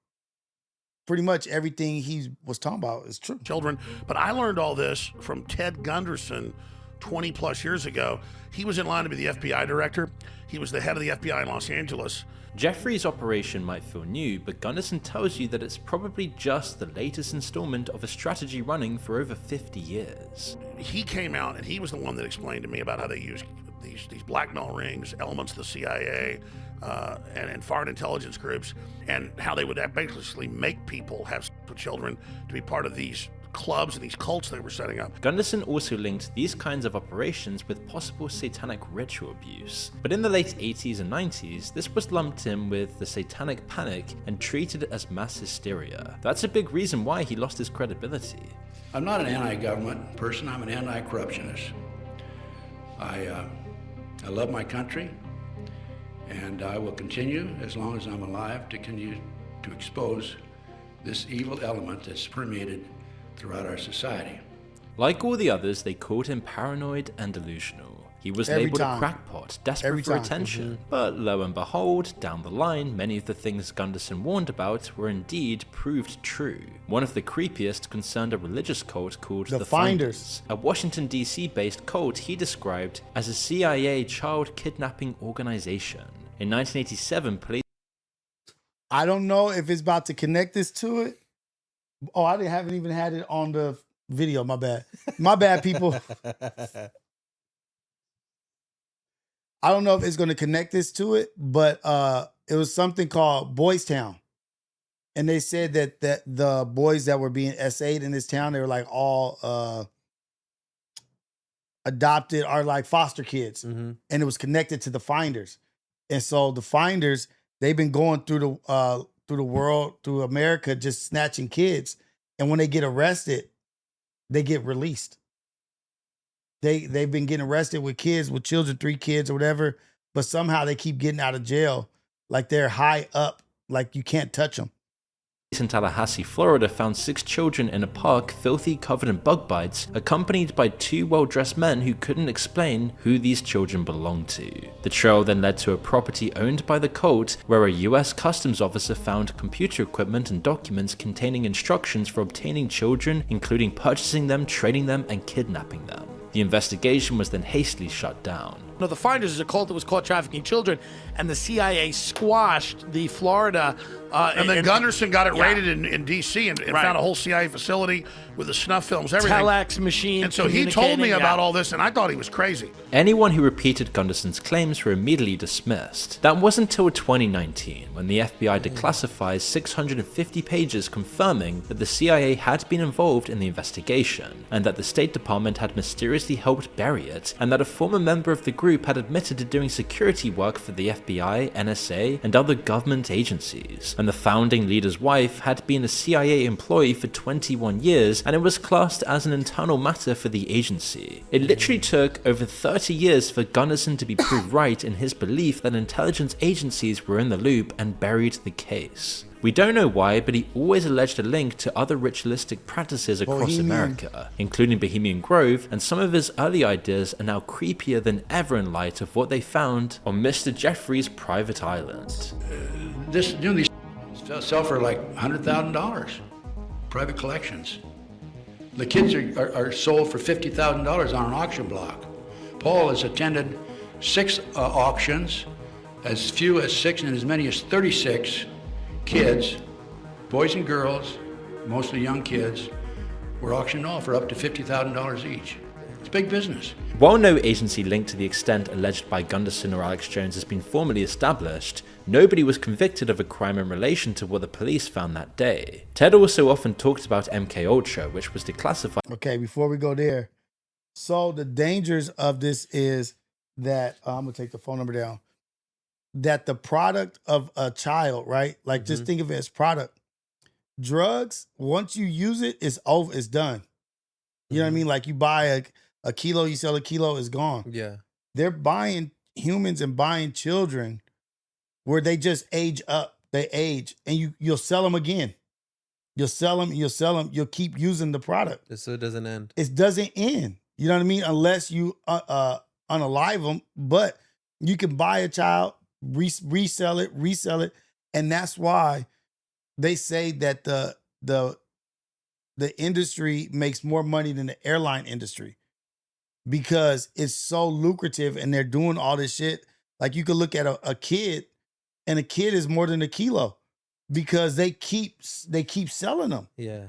pretty much everything he was talking about is true. Children. But I learned all this from Ted Gunderson 20 plus years ago. He was in line to be the FBI director. He was the head of the FBI in Los Angeles. Jeffrey's operation might feel new, but Gunderson tells you that it's probably just the latest installment of a strategy running for over 50 years. He came out and he was the one that explained to me about how they use these blackmail rings, elements of the CIA, and foreign intelligence groups, and how they would basically make people have sex with children to be part of these clubs and these cults they were setting up. Gunderson also linked these kinds of operations with possible satanic ritual abuse. But in the late 80s and 90s, this was lumped in with the satanic panic and treated as mass hysteria. That's a big reason why he lost his credibility. I'm not an anti-government person, I'm an anti-corruptionist. I love my country, and I will continue, as long as I'm alive, to continue to expose this evil element that's permeated throughout our society. Like all the others, they called him paranoid and delusional. He was labeled a crackpot, desperate for attention. But lo and behold, down the line, many of the things Gunderson warned about were indeed proved true. One of the creepiest concerned a religious cult called the Finders, a Washington DC based cult he described as a CIA child kidnapping organization. In 1987, police... I don't know if it's about to connect this to it. Oh, I haven't even had it on the video. My bad. My bad, people. I don't know if it's going to connect this to it, but it was something called Boys Town. And they said that the boys that were being SA'd in this town, they were like all adopted or like foster kids. And it was connected to the finders. And so the finders, they've been going through the world, through America, just snatching kids. And when they get arrested, they get released. They've been getting arrested with kids, with children, 3 kids or whatever, but somehow they keep getting out of jail. Like they're high up, like you can't touch them. In Tallahassee, Florida, found 6 children in a park filthy, covered in bug bites, accompanied by 2 well-dressed men who couldn't explain who these children belonged to. The trail then led to a property owned by the cult, where a US customs officer found computer equipment and documents containing instructions for obtaining children, including purchasing them, trading them, and kidnapping them. The investigation was then hastily shut down. No, the Finders is a cult that was caught trafficking children, and the CIA squashed the Florida. And then Gunderson got it raided in D.C. and found a whole CIA facility with the snuff films, everything. Telex machine. And so he told me about all this, and I thought he was crazy. Anyone who repeated Gunderson's claims were immediately dismissed. That wasn't until 2019, when the FBI declassifies 650 pages confirming that the CIA had been involved in the investigation, and that the State Department had mysteriously helped bury it, and that a former member of the group had admitted to doing security work for the FBI, NSA, and other government agencies. And the founding leader's wife had been a CIA employee for 21 years, and it was classed as an internal matter for the agency. It literally took over 30 years for Gunderson to be proved right in his belief that intelligence agencies were in the loop and buried the case. We don't know why, but he always alleged a link to other ritualistic practices across America, including Bohemian Grove, and some of his early ideas are now creepier than ever in light of what they found on Mr. Jeffrey's private island. These sell for like $100,000, private collections. The kids are sold for $50,000 on an auction block. Paul has attended 6 auctions, as few as 6 and as many as 36 kids, boys and girls, mostly young kids, were auctioned off for up to $50,000 each. It's big business. While no agency linked to the extent alleged by Gunderson or Alex Jones has been formally established, nobody was convicted of a crime in relation to what the police found that day. Ted also often talked about MKUltra, which was declassified. Okay, before we go there, so the dangers of this is that, I'm gonna take the phone number down, that the product of a child, right? Like just think of it as product. Drugs, once you use it, it's over, it's done. You know what I mean? Like you buy a kilo, you sell a kilo, it's gone. Yeah. They're buying humans and buying children where they just age up. They age and you'll sell them again. You'll sell them, you'll keep using the product. So it doesn't end. It doesn't end. You know what I mean? Unless you unalive them, but you can buy a child, resell it. And that's why they say that the industry makes more money than the airline industry, because it's so lucrative and they're doing all this shit. Like you could look at a kid, and a kid is more than a kilo because they keep selling them. Yeah.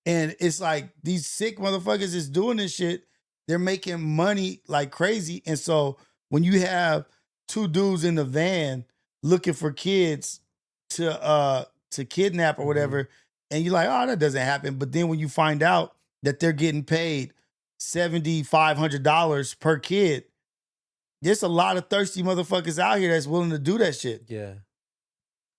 And it's like these sick motherfuckers is doing this shit. They're making money like crazy. And so when you have 2 dudes in the van looking for kids to kidnap or whatever, and you're like, oh, that doesn't happen. But then when you find out that they're getting paid $7,500 per kid, there's a lot of thirsty motherfuckers out here that's willing to do that shit. Yeah.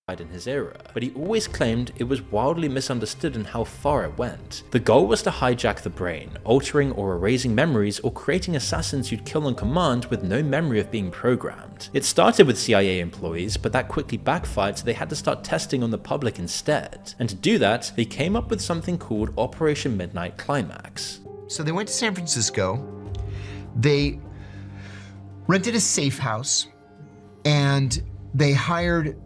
In his era, but he always claimed it was wildly misunderstood in how far it went. The goal was to hijack the brain, altering or erasing memories or creating assassins you'd kill on command with no memory of being programmed. It started with CIA employees, but that quickly backfired, so they had to start testing on the public instead. And to do that, they came up with something called Operation Midnight Climax. So they went to San Francisco, they rented a safe house, and they hired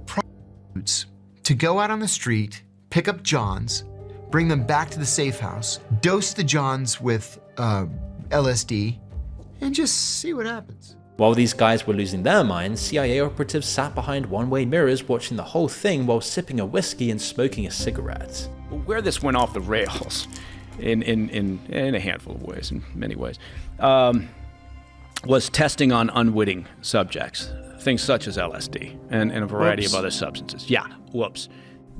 to go out on the street, pick up Johns, bring them back to the safe house, dose the Johns with LSD, and just see what happens. While these guys were losing their minds, CIA operatives sat behind one-way mirrors watching the whole thing while sipping a whiskey and smoking a cigarette. Where this went off the rails, in a handful of ways, in many ways, was testing on unwitting subjects. Things such as LSD and a variety of other substances. Yeah, whoops.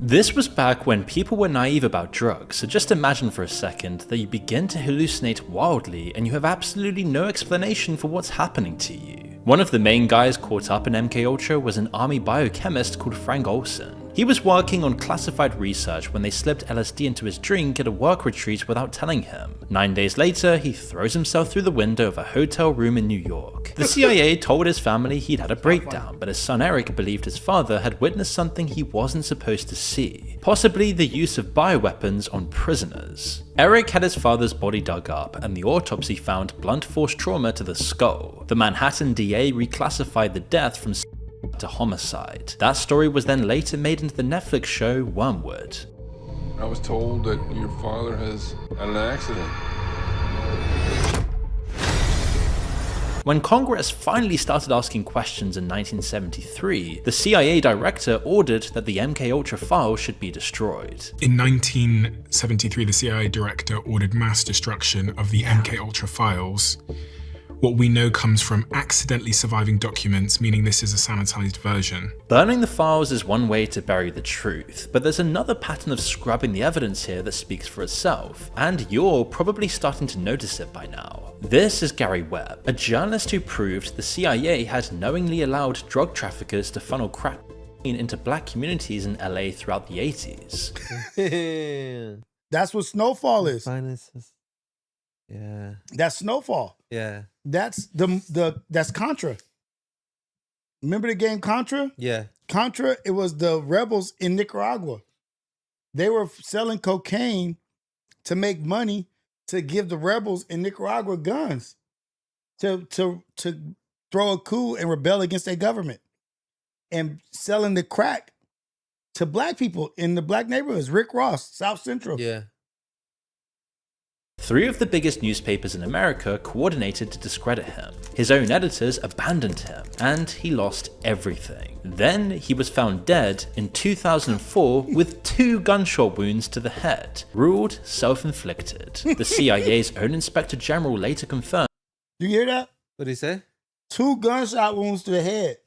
This was back when people were naive about drugs, so just imagine for a second that you begin to hallucinate wildly and you have absolutely no explanation for what's happening to you. One of the main guys caught up in MKUltra was an army biochemist called Frank Olson. He was working on classified research when they slipped LSD into his drink at a work retreat without telling him. 9 days later, he throws himself through the window of a hotel room in New York. The CIA told his family he'd had a breakdown, but his son Eric believed his father had witnessed something he wasn't supposed to see, possibly the use of bioweapons on prisoners. Eric had his father's body dug up, and the autopsy found blunt force trauma to the skull. The Manhattan DA reclassified the death from to homicide. That story was then later made into the Netflix show Wormwood. I was told that your father has had an accident. When Congress finally started asking questions in 1973, the CIA director ordered that the MKUltra files should be destroyed. In 1973, the CIA director ordered mass destruction of the MKUltra files. What we know comes from accidentally surviving documents, meaning this is a sanitized version. Burning the files is one way to bury the truth, but there's another pattern of scrubbing the evidence here that speaks for itself, and you're probably starting to notice it by now. This is Gary Webb, a journalist who proved the CIA had knowingly allowed drug traffickers to funnel crack into black communities in LA throughout the 80s. That's what Snowfall is. Yeah. That's Snowfall. Yeah. That's that's Contra. Remember the game Contra? Yeah. Contra, it was the rebels in Nicaragua. They were selling cocaine to make money to give the rebels in Nicaragua guns to throw a coup and rebel against their government, and selling the crack to black people in the black neighborhoods. Rick Ross, South Central. Yeah. 3 of the biggest newspapers in America coordinated to discredit him. His own editors abandoned him, and he lost everything. Then he was found dead in 2004 with 2 gunshot wounds to the head, ruled self-inflicted. The CIA's own Inspector General later confirmed. You hear that? What did he say? 2 gunshot wounds to the head.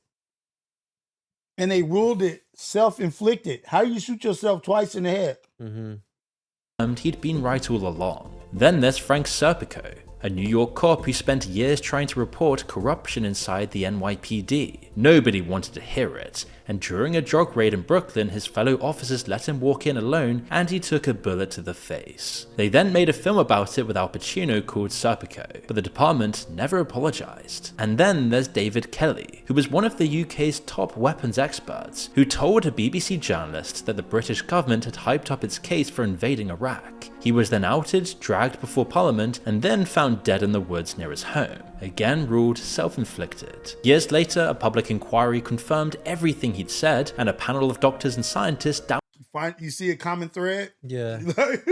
And they ruled it self-inflicted. How do you shoot yourself twice in the head? He'd been right all along. Then there's Frank Serpico, a New York cop who spent years trying to report corruption inside the NYPD. Nobody wanted to hear it, and during a drug raid in Brooklyn, his fellow officers let him walk in alone and he took a bullet to the face. They then made a film about it with Al Pacino called Serpico, but the department never apologized. And then there's David Kelly, who was one of the UK's top weapons experts, who told a BBC journalist that the British government had hyped up its case for invading Iraq. He was then outed, dragged before Parliament, and then found dead in the woods near his home, again ruled self-inflicted. Years later, a public inquiry confirmed everything he'd said, and a panel of doctors and scientists You see a common thread? Yeah.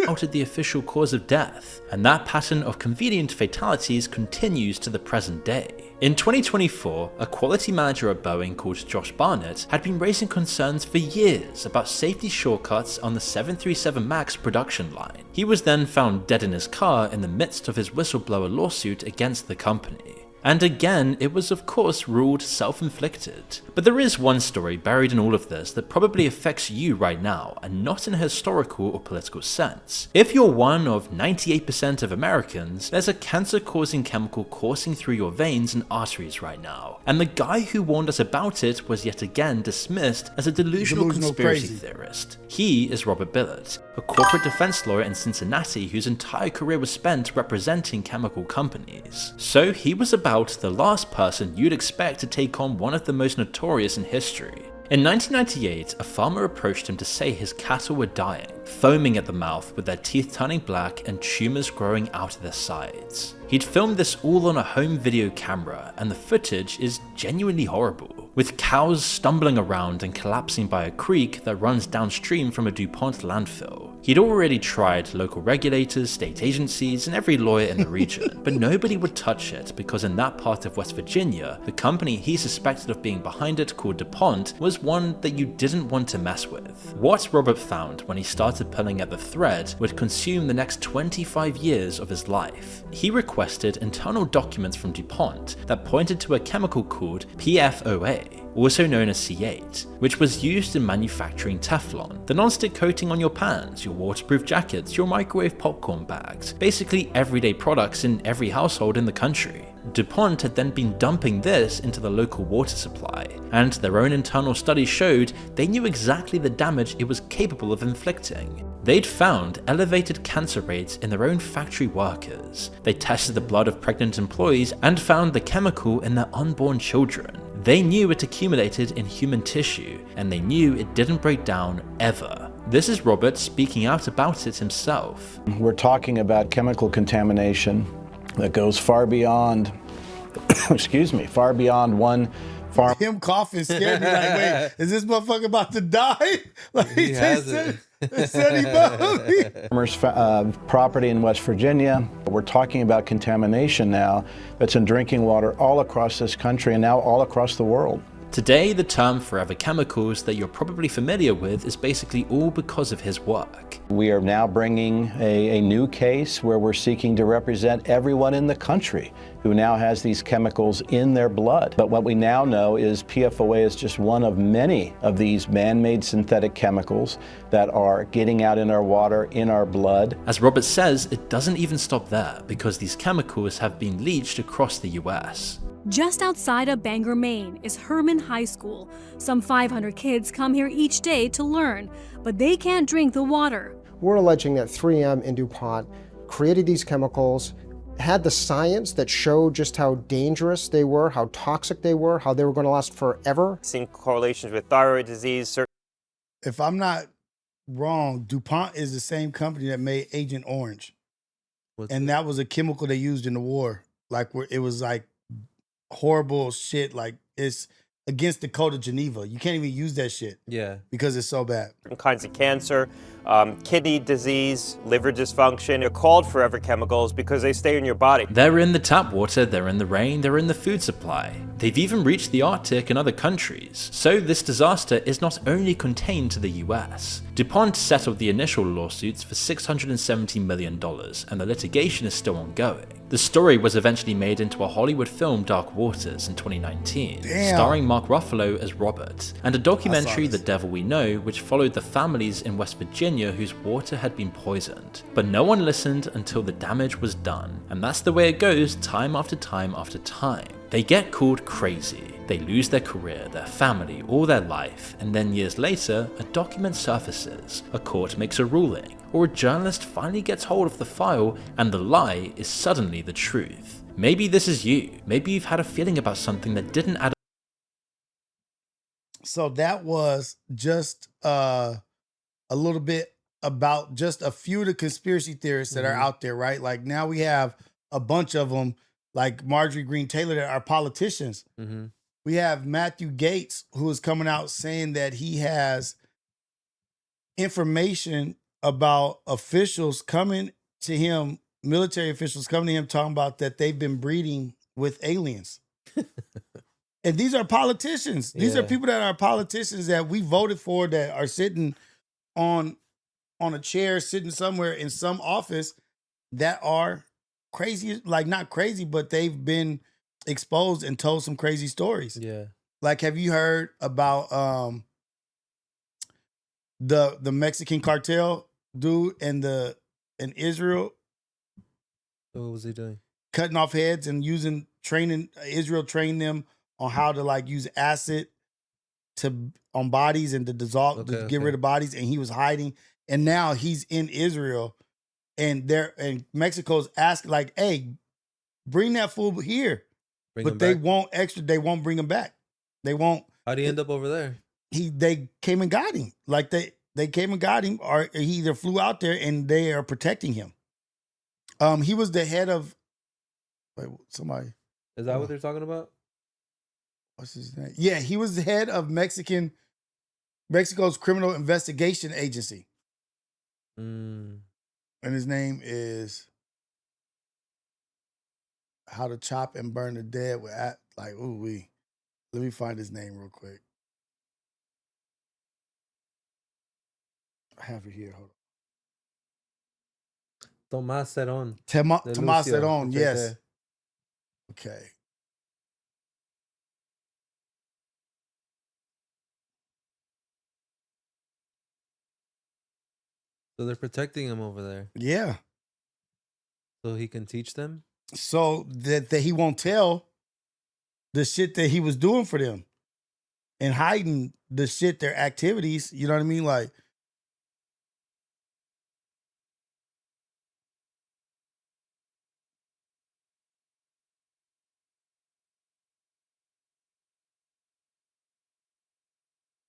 doubted the official cause of death, and that pattern of convenient fatalities continues to the present day. In 2024, a quality manager at Boeing called Josh Barnett had been raising concerns for years about safety shortcuts on the 737 MAX production line. He was then found dead in his car in the midst of his whistleblower lawsuit against the company. And again, it was of course ruled self-inflicted. But there is one story buried in all of this that probably affects you right now, and not in a historical or political sense. If you're one of 98% of Americans, there's a cancer-causing chemical coursing through your veins and arteries right now. And the guy who warned us about it was yet again dismissed as a delusional conspiracy theorist. He is Robert Billett, a corporate defense lawyer in Cincinnati whose entire career was spent representing chemical companies. So he was about the last person you'd expect to take on one of the most notorious in history. In 1998, a farmer approached him to say his cattle were dying, foaming at the mouth with their teeth turning black and tumors growing out of their sides. He'd filmed this all on a home video camera, and the footage is genuinely horrible, with cows stumbling around and collapsing by a creek that runs downstream from a DuPont landfill. He'd already tried local regulators, state agencies, and every lawyer in the region, but nobody would touch it because in that part of West Virginia, the company he suspected of being behind it, called DuPont, was one that you didn't want to mess with. What Robert found when he started pulling at the thread would consume the next 25 years of his life. He requested internal documents from DuPont that pointed to a chemical called PFOA, also known as C8, which was used in manufacturing Teflon, the non-stick coating on your pans, your waterproof jackets, your microwave popcorn bags, basically everyday products in every household in the country. DuPont had then been dumping this into the local water supply, and their own internal studies showed they knew exactly the damage it was capable of inflicting. They'd found elevated cancer rates in their own factory workers. They tested the blood of pregnant employees and found the chemical in their unborn children. They knew it accumulated in human tissue, and they knew it didn't break down ever. This is Robert speaking out about it himself. We're talking about chemical contamination that goes far beyond, excuse me, far beyond one farm. Him coughing scared me. Like, wait, is this motherfucker about to die? Like He has it. They said he about Farmers' property in West Virginia. We're talking about contamination now that's in drinking water all across this country and now all across the world. Today, the term forever chemicals that you're probably familiar with is basically all because of his work. We are now bringing a new case where we're seeking to represent everyone in the country who now has these chemicals in their blood. But what we now know is PFOA is just one of many of these man-made synthetic chemicals that are getting out in our water, in our blood. As Robert says, it doesn't even stop there because these chemicals have been leached across the US. Just outside of Bangor, Maine is Herman High School. Some 500 kids come here each day to learn, but they can't drink the water. We're alleging that 3M and DuPont created these chemicals, had the science that showed just how dangerous they were, how toxic they were, how they were going to last forever. Seeing correlations with thyroid disease. If I'm not wrong, DuPont is the same company that made Agent Orange. And that was a chemical they used in the war. Like, where it was like horrible shit. Like, it's against the Code of Geneva. You can't even use that shit. Yeah. Because it's so bad. Different kinds of cancer, kidney disease, liver dysfunction. They're called forever chemicals because they stay in your body. They're in the tap water, they're in the rain, they're in the food supply. They've even reached the Arctic and other countries. So this disaster is not only contained to the US. DuPont settled the initial lawsuits for $670 million, and the litigation is still ongoing. The story was eventually made into a Hollywood film, Dark Waters, in 2019, starring Mark Ruffalo as Robert, and a documentary, The Devil We Know, which followed the families in West Virginia whose water had been poisoned. But no one listened until the damage was done, and that's the way it goes time after time after time. They get called crazy, they lose their career, their family, all their life, and then years later, a document surfaces, a court makes a ruling, or a journalist finally gets hold of the file, and the lie is suddenly the truth. Maybe this is you. Maybe you've had a feeling about something that didn't add up. So that was just a little bit about just a few of the conspiracy theorists that are out there, right? Like, now we have a bunch of them, like Marjorie Greene Taylor, that are politicians. We have Matthew Gates, who is coming out saying that he has information about officials coming to him, military officials coming to him, talking about that they've been breeding with aliens. And these are politicians. These are people that are politicians that we voted for, that are sitting on a chair, sitting somewhere in some office, that are crazy, like not crazy, but they've been exposed and told some crazy stories. Yeah. Like, have you heard about the Mexican cartel dude in Israel? What was he doing? Cutting off heads and Israel trained them on how to like use acid on bodies and to dissolve, to get rid of bodies, and he was hiding. And now he's in Israel, and Mexico's asking like, hey, bring that fool here. But they won't bring him back. They won't. How'd he end up over there? They came and got him. Like they came and got him, or he either flew out there and they are protecting him. He was the head of somebody. Is that what they're talking about? What's his name? Yeah, he was the head of Mexico's Criminal Investigation Agency. And his name is How to Chop and Burn the Dead with like, ooh wee. Let me find his name real quick. I have it here. Hold on. Tomás Cerón. Tomás Cerón, Right yes. there. Okay. So they're protecting him over there. Yeah. So he can teach them? So that he won't tell the shit that he was doing for them and hiding the shit, their activities. You know what I mean? Like,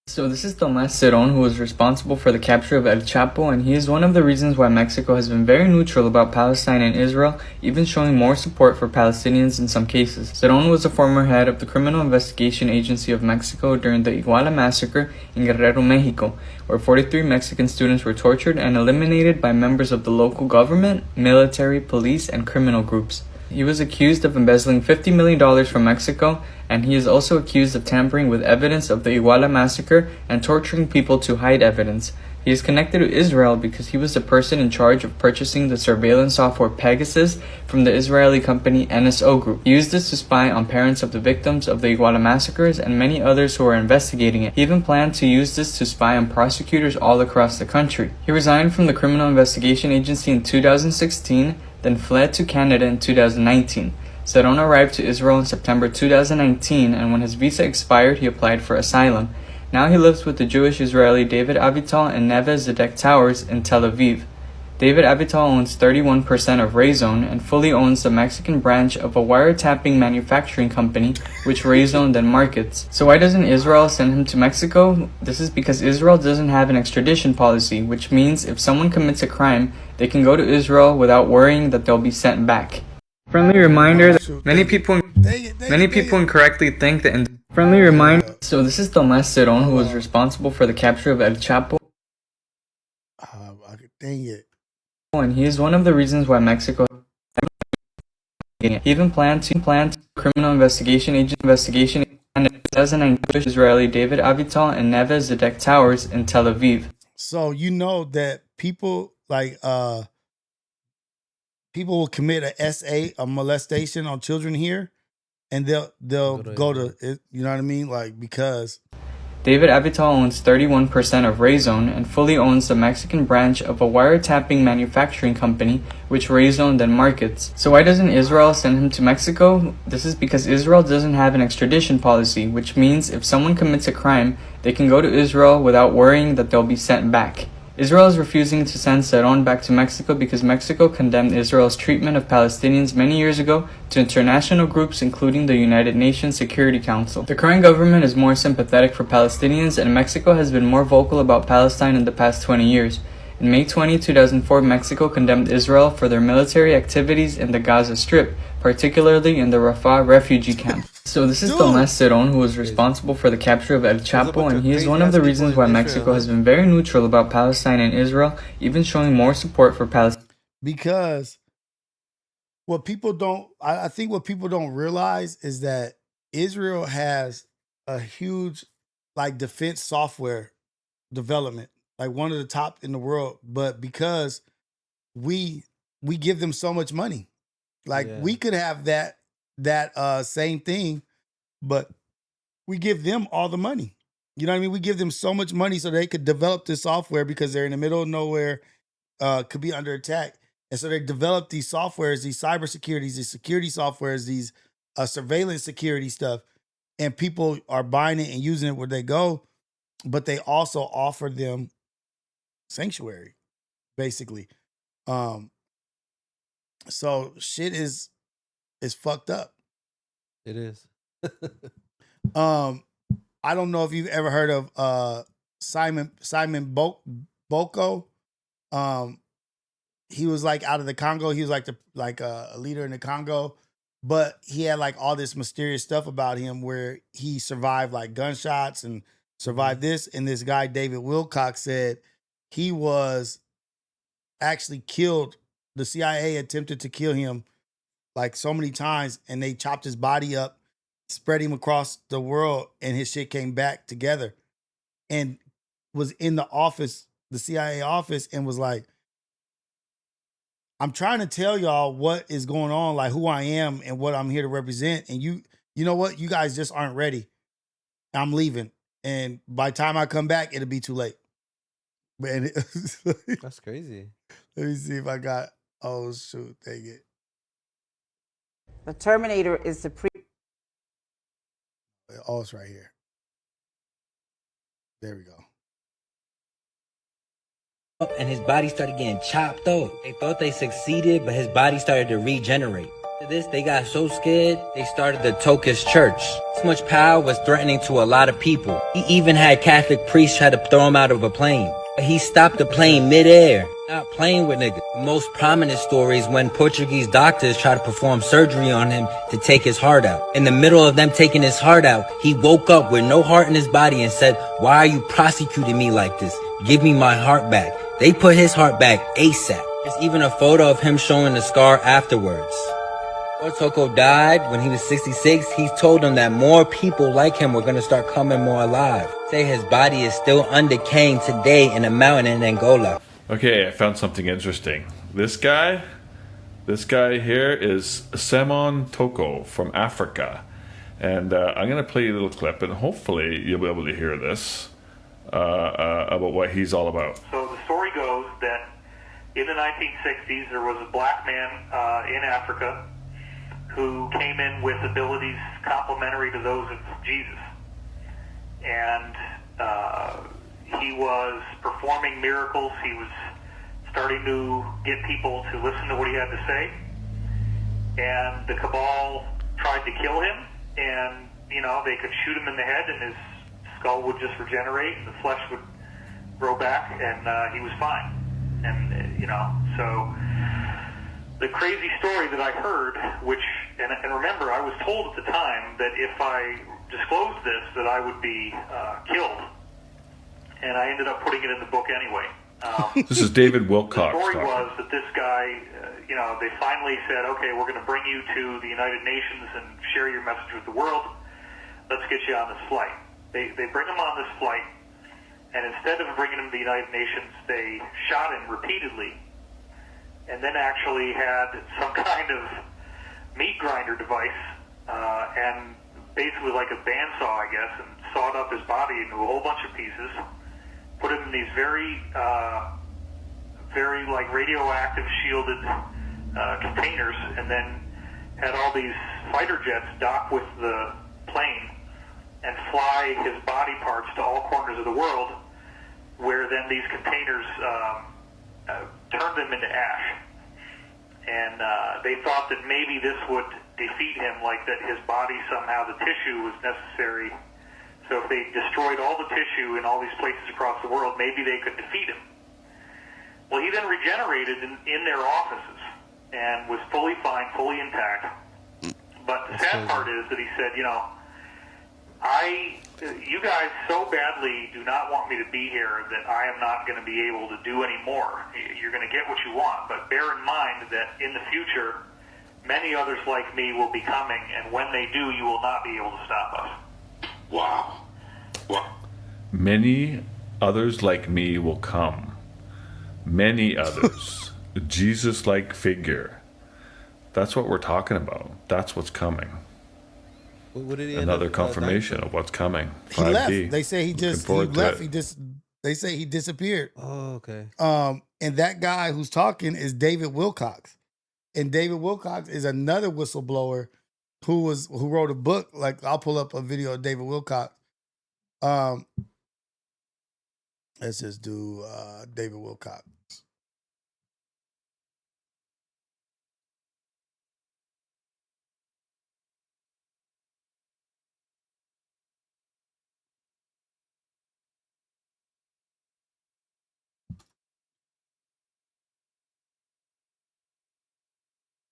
So this is Tomás Cerón, who was responsible for the capture of El Chapo, and he is one of the reasons why Mexico has been very neutral about Palestine and Israel, even showing more support for Palestinians in some cases. Cerón was a former head of the Criminal Investigation Agency of Mexico during the Iguala massacre in Guerrero, Mexico, where 43 Mexican students were tortured and eliminated by members of the local government, military, police, and criminal groups. He was accused of embezzling $50 million from Mexico, and he is also accused of tampering with evidence of the Iguala massacre and torturing people to hide evidence. He is connected to Israel because he was the person in charge of purchasing the surveillance software Pegasus from the Israeli company NSO Group. He used this to spy on parents of the victims of the Iguala massacres and many others who were investigating it. He even planned to use this to spy on prosecutors all across the country. He resigned from the Criminal Investigation Agency in 2016, then fled to Canada in 2019. Cerón arrived to Israel in September 2019, and when his visa expired, he applied for asylum. Now he lives with the Jewish Israeli David Avital in Neve Zedek Towers in Tel Aviv. David Avital owns 31% of Rayzone and fully owns the Mexican branch of a wiretapping manufacturing company, which Rayzone then markets. So why doesn't Israel send him to Mexico? This is because Israel doesn't have an extradition policy, which means if someone commits a crime, they can go to Israel without worrying that they'll be sent back. Friendly reminder that many people incorrectly think that So this is Tomás Cerón, who was responsible for the capture of El Chapo. Dang it. And he is one of the reasons why Mexico even planned criminal investigation and in 2009 Israeli David Avital in Neve Zedek Towers in Tel Aviv. So you know that people people will commit a molestation on children here, and they'll go to it, you know what I mean? Like, because David Avital owns 31% of Rayzone and fully owns the Mexican branch of a wiretapping manufacturing company, which Rayzone then markets. So why doesn't Israel send him to Mexico? This is because Israel doesn't have an extradition policy, which means if someone commits a crime, they can go to Israel without worrying that they'll be sent back. Israel is refusing to send Cerón back to Mexico because Mexico condemned Israel's treatment of Palestinians many years ago to international groups including the United Nations Security Council. The current government is more sympathetic for Palestinians, and Mexico has been more vocal about Palestine in the past 20 years. In May 20, 2004, Mexico condemned Israel for their military activities in the Gaza Strip, particularly in the Rafah refugee camp. So this is Tomás Cerón, who was responsible for the capture of El Chapo, and he is one of the reasons why Mexico has been very neutral about Palestine and Israel, even showing more support for Palestine. Because what people don't, I think what people don't realize is that Israel has a huge like defense software development, like one of the top in the world, but because we give them so much money, like we could have that same thing, but we give them all the money. You know what I mean? We give them so much money so they could develop this software because they're in the middle of nowhere, could be under attack. And so they develop these softwares, these cybersecurities, these security softwares, these surveillance security stuff, and people are buying it and using it where they go, but they also offer them sanctuary, basically. So shit is fucked up. It is. I don't know if you've ever heard of Simeon Toko. He was like out of the Congo. He was like a leader in the Congo, but he had like all this mysterious stuff about him where he survived like gunshots and survived this. And this guy David Wilcock said he was actually killed. The CIA attempted to kill him like so many times, and they chopped his body up, spread him across the world, and his shit came back together, and was in the office, the CIA office, and was like, I'm trying to tell y'all what is going on, like who I am and what I'm here to represent. And you know what? You guys just aren't ready. I'm leaving. And by the time I come back, it'll be too late. Man, That's crazy. Let me see if I got. Oh shoot, dang it. The Terminator is the Oh, it's right here. There we go. And his body started getting chopped off. They thought they succeeded, but his body started to regenerate. After this, they got so scared, they started the Tokish church. This much power was threatening to a lot of people. He even had Catholic priests try to throw him out of a plane. But he stopped the plane midair. Not playing with niggas. The most prominent story is when Portuguese doctors tried to perform surgery on him to take his heart out. In the middle of them taking his heart out, he woke up with no heart in his body and said, "Why are you prosecuting me like this? Give me my heart back." They put his heart back ASAP. There's even a photo of him showing the scar afterwards. Before Toko died, when he was 66, he told them that more people like him were going to start coming more alive. Say his body is still undecaying today in a mountain in Angola. Okay, I found something interesting. This guy here is Simeon Toko from Africa. And I'm going to play you a little clip, and hopefully you'll be able to hear this about what he's all about. So the story goes that in the 1960s, there was a black man in Africa who came in with abilities complementary to those of Jesus. And he was performing miracles. He was starting to get people to listen to what he had to say. And the cabal tried to kill him, and, you know, they could shoot him in the head and his skull would just regenerate and the flesh would grow back, and he was fine. And, you know, so the crazy story that I heard, which, and remember, I was told at the time that if I disclosed this, that I would be killed. And I ended up putting it in the book anyway. This is David Wilcock. The story talking. was that this guy, you know, they finally said, okay, we're going to bring you to the United Nations and share your message with the world. Let's get you on this flight. They bring him on this flight, and instead of bringing him to the United Nations, they shot him repeatedly, and then actually had some kind of meat grinder device, and basically like a bandsaw, I guess, and sawed up his body into a whole bunch of pieces, put him in these very like radioactive shielded containers, and then had all these fighter jets dock with the plane and fly his body parts to all corners of the world, where then these containers turned them into ash. And they thought that maybe this would defeat him, like that his body somehow, the tissue was necessary. So if they destroyed all the tissue in all these places across the world, maybe they could defeat him. Well, he then regenerated in their offices and was fully fine, fully intact. But the sad part is that he said, you know, you guys so badly do not want me to be here that I am not going to be able to do any more. You're going to get what you want, but bear in mind that in the future, many others like me will be coming, and when they do, you will not be able to stop us. Wow. Many others like me will come. Many others. Jesus-like figure. That's what we're talking about. That's what's coming. What did he Another confirmation of what's coming. 5D. He left. They say he left. It. They say he disappeared. Oh, okay. And that guy who's talking is David Wilcock. And David Wilcock is another whistleblower who wrote a book. Like, I'll pull up a video of David Wilcock. Let's just do David Wilcock.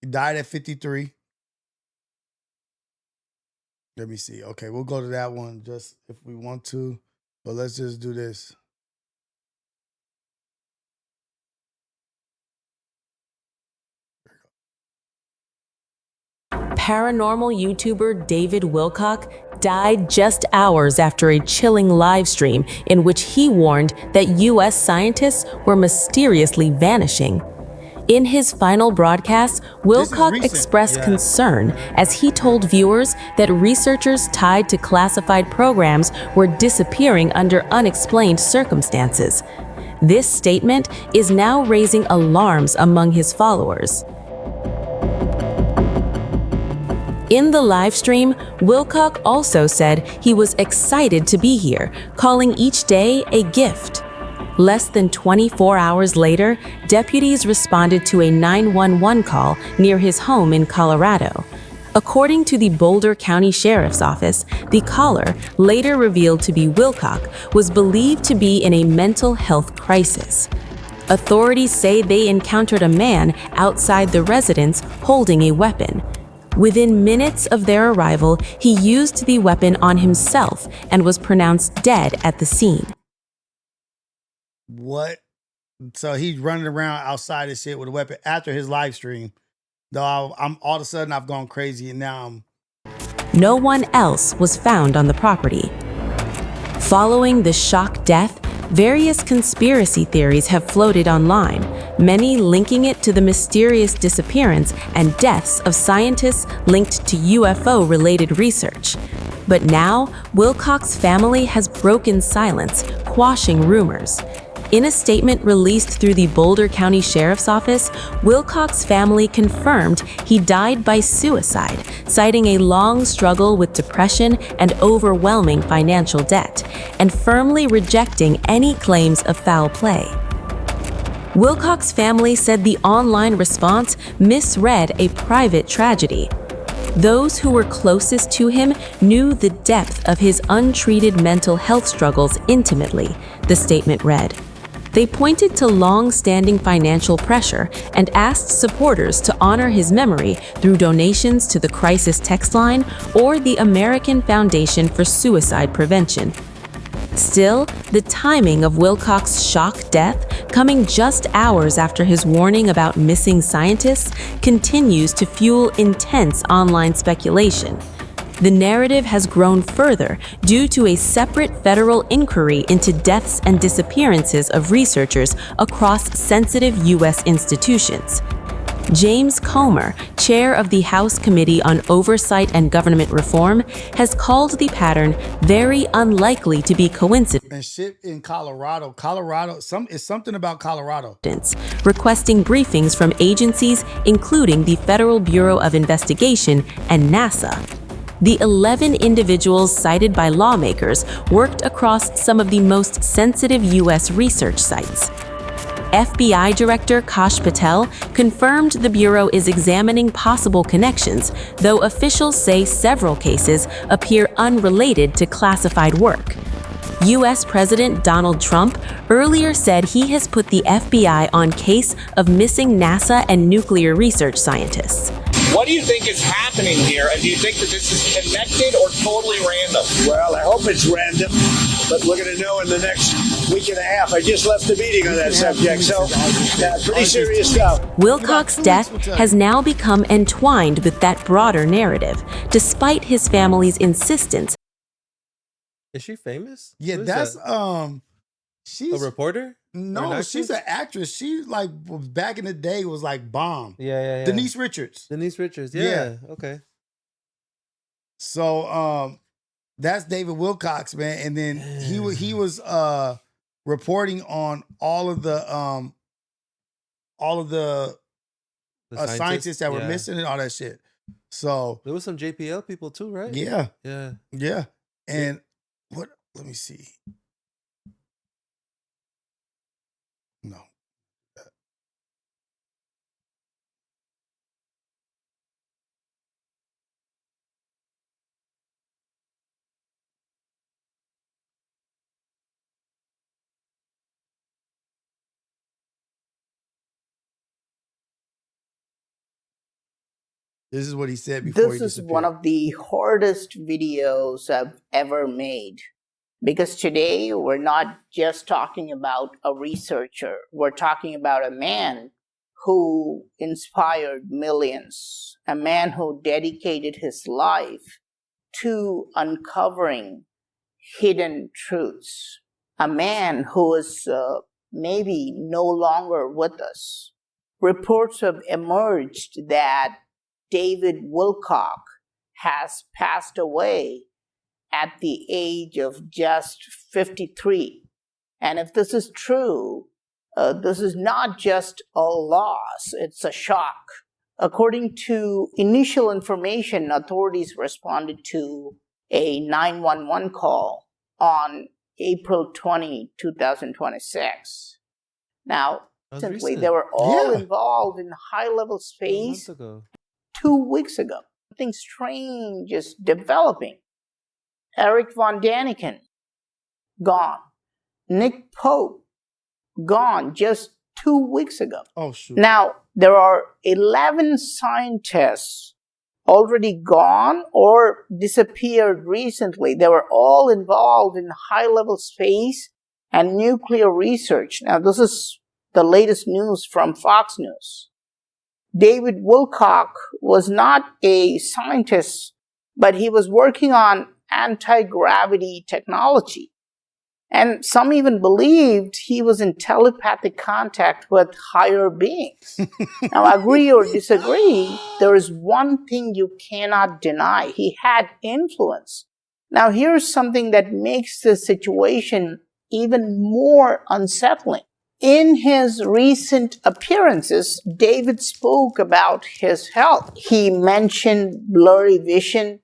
He died at 53. Let me see. Okay, we'll go to that one just if we want to, but let's just do this. Paranormal YouTuber David Wilcock died just hours after a chilling live stream in which he warned that U.S. scientists were mysteriously vanishing. In his final broadcast, Wilcock expressed concern as he told viewers that researchers tied to classified programs were disappearing under unexplained circumstances. This statement is now raising alarms among his followers. In the live stream, Wilcock also said he was excited to be here, calling each day a gift. Less than 24 hours later, deputies responded to a 911 call near his home in Colorado. According to the Boulder County Sheriff's Office, the caller, later revealed to be Wilcock, was believed to be in a mental health crisis. Authorities say they encountered a man outside the residence holding a weapon. Within minutes of their arrival, he used the weapon on himself and was pronounced dead at the scene. What? So he's running around outside and shit with a weapon after his live stream. Though I'm all of a sudden I've gone crazy and now I'm... No one else was found on the property. Following the shock death, various conspiracy theories have floated online, many linking it to the mysterious disappearance and deaths of scientists linked to UFO-related research. But now, Wilcock's family has broken silence, quashing rumors. In a statement released through the Boulder County Sheriff's Office, Wilcock's family confirmed he died by suicide, citing a long struggle with depression and overwhelming financial debt, and firmly rejecting any claims of foul play. Wilcock's family said the online response misread a private tragedy. Those who were closest to him knew the depth of his untreated mental health struggles intimately, the statement read. They pointed to long-standing financial pressure and asked supporters to honor his memory through donations to the crisis text line or the American Foundation for Suicide Prevention. Still, the timing of Wilcock's shock death, coming just hours after his warning about missing scientists, continues to fuel intense online speculation. The narrative has grown further due to a separate federal inquiry into deaths and disappearances of researchers across sensitive U.S. institutions. James Comer, chair of the House Committee on Oversight and Government Reform, has called the pattern very unlikely to be coincidence. And shit in Colorado, it's something about Colorado. Requesting briefings from agencies including the Federal Bureau of Investigation and NASA. The 11 individuals cited by lawmakers worked across some of the most sensitive U.S. research sites. FBI Director Kash Patel confirmed the Bureau is examining possible connections, though officials say several cases appear unrelated to classified work. U.S. President Donald Trump earlier said he has put the FBI on case of missing NASA and nuclear research scientists. What do you think is happening here, and do you think that this is connected or totally random? Well, I hope it's random, but we're going to know in the next week and a half. I just left the meeting on that subject, so pretty serious stuff. Wilcock's death has now become entwined with that broader narrative, despite his family's insistence. Is she famous? Yeah, that's she's a reporter. No, she's an actress. She like back in the day was like bomb. Yeah. Denise Richards. Yeah. Okay. So that's David Wilcock, man. And then he was reporting on all of the scientists that were missing and all that shit. So there was some JPL people too, right? Yeah. Yeah. And what? Let me see. No. This is what he said before he This is disappeared. one of the hardest videos I've ever made. Because today we're not just talking about a researcher. We're talking about a man who inspired millions. A man who dedicated his life to uncovering hidden truths. A man who is maybe no longer with us. Reports have emerged that David Wilcock has passed away at the age of just 53. And if this is true, this is not just a loss, it's a shock. According to initial information, authorities responded to a 911 call on April 20, 2026. Now, recently, they were all involved in high-level space 2 weeks ago. Something strange is developing. Eric von Daniken, gone. Nick Pope, gone just 2 weeks ago. Oh, shoot. Now, there are 11 scientists already gone or disappeared recently. They were all involved in high-level space and nuclear research. Now, this is the latest news from Fox News. David Wilcock was not a scientist, but he was working on anti-gravity technology. And some even believed he was in telepathic contact with higher beings. Now, agree or disagree, there is one thing you cannot deny. He had influence. Now, here's something that makes the situation even more unsettling. In his recent appearances, David spoke about his health. He mentioned blurry vision,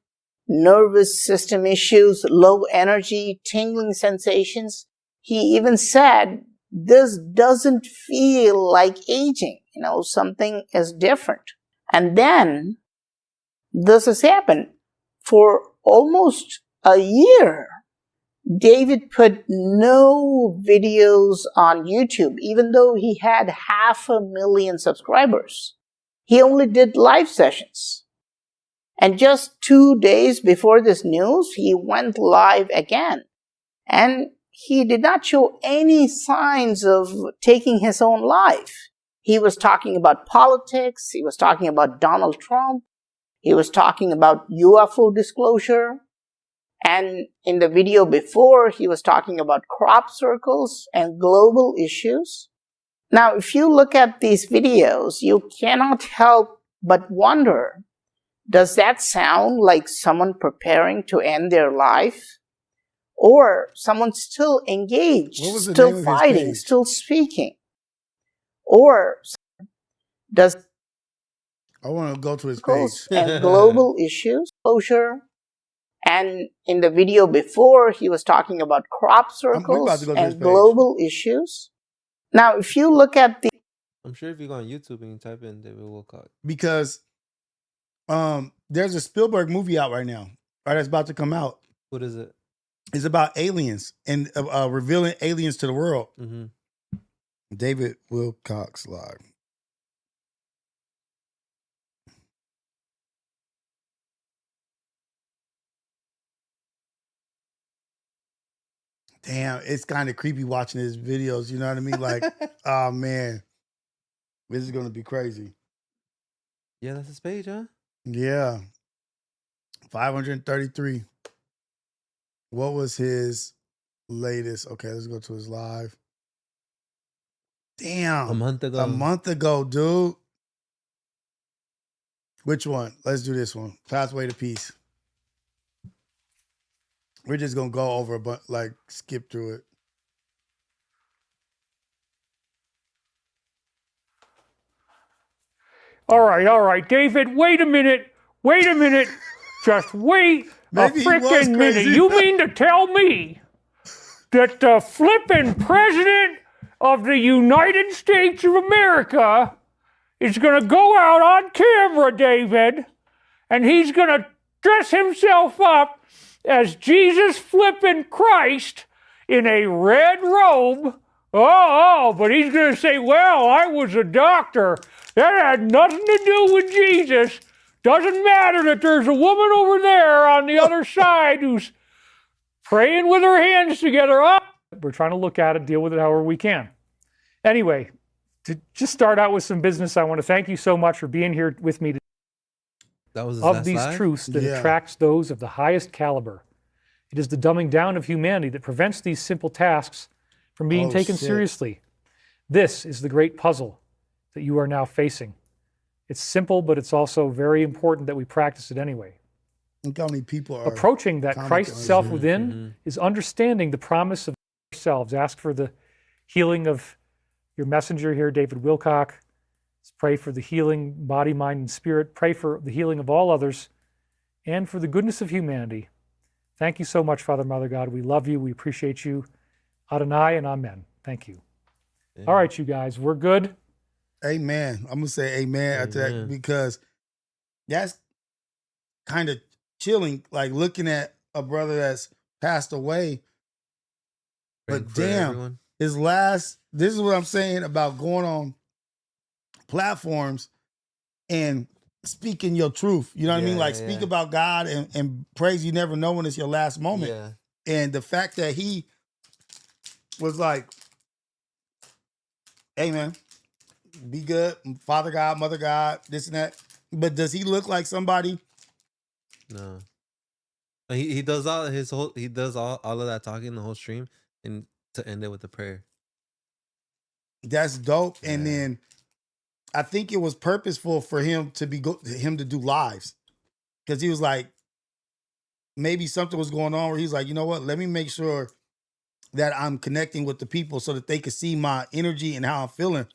nervous system issues, low energy, tingling sensations. He even said, this doesn't feel like aging. Something is different. And then this has happened. For almost a year, David put no videos on YouTube, even though he had 500,000 subscribers. He only did live sessions. And just 2 days before this news, he went live again. And he did not show any signs of taking his own life. He was talking about politics. He was talking about Donald Trump. He was talking about UFO disclosure. And in the video before, he was talking about crop circles and global issues. Now, if you look at these videos, you cannot help but wonder, does that sound like someone preparing to end their life? Or someone still engaged, still fighting, still speaking? Or does I want to go to his page. and global issues, closure? And in the video before, he was talking about crop circles and global issues. Now, if you look at the... I'm sure if you go on YouTube and you type in David Wilcock. Because there's a Spielberg movie out right now. Right, it's about to come out. What is it? It's about aliens and revealing aliens to the world. Mm-hmm. David Wilcock's live. Damn, it's kind of creepy watching his videos. You know what I mean? Like, oh man, this is gonna be crazy. Yeah, that's his page, huh? Yeah, 533. What was his latest? Okay, let's go to his live. Damn, A month ago. A month ago, dude. Which one? Let's do this one. Pathway to Peace. We're just gonna go over, but like skip through it. All right, David, wait a minute. Just wait a frickin' minute. You mean to tell me that the flippin' president of the United States of America is gonna go out on camera, David, and he's gonna dress himself up as Jesus flippin' Christ in a red robe? But he's gonna say, well, I was a doctor. That had nothing to do with Jesus. Doesn't matter that there's a woman over there on the other side who's praying with her hands together. We're trying to look at it, deal with it however we can. Anyway, to just start out with some business, I want to thank you so much for being here with me today. That was Of these truths that attracts those of the highest caliber. It is the dumbing down of humanity that prevents these simple tasks from being taken seriously. This is the great puzzle that you are now facing. It's simple, but it's also very important that we practice it anyway. Look how many people are approaching that Christ self within is understanding the promise of yourselves. Ask for the healing of your messenger here, David Wilcock. Let's pray for the healing, body, mind, and spirit. Pray for the healing of all others and for the goodness of humanity. Thank you so much, Father, Mother God. We love you. We appreciate you. Adonai and Amen. Thank you. Yeah. All right, you guys, we're good. Amen. I'm going to say amen after that, because that's kind of chilling, like looking at a brother that's passed away. But damn, his last, this is what I'm saying about going on platforms and speaking your truth. You know what I mean? Like speak about God and praise. You never know when it's your last moment. Yeah. And the fact that he was like, hey man, be good, Father God, Mother God, this and that. But does he look like somebody? No. He does all his whole, he does all of that talking the whole stream and to end it with a prayer. That's dope. Yeah. And then I think it was purposeful for him to him to do lives, because he was like, maybe something was going on where he's like, you know what? Let me make sure that I'm connecting with the people so that they can see my energy and how I'm feeling.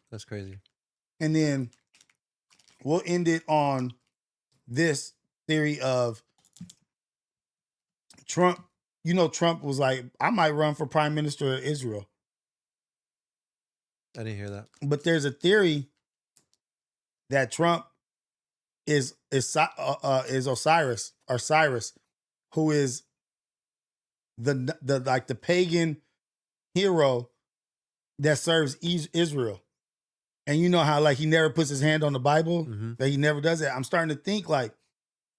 That's crazy. And then we'll end it on this theory of Trump. You know, Trump was like, I might run for prime minister of Israel. I didn't hear that. But there's a theory that Trump is Osiris, who is the like the pagan hero that serves Israel. And you know how like he never puts his hand on the Bible, that he never does it. I'm starting to think like,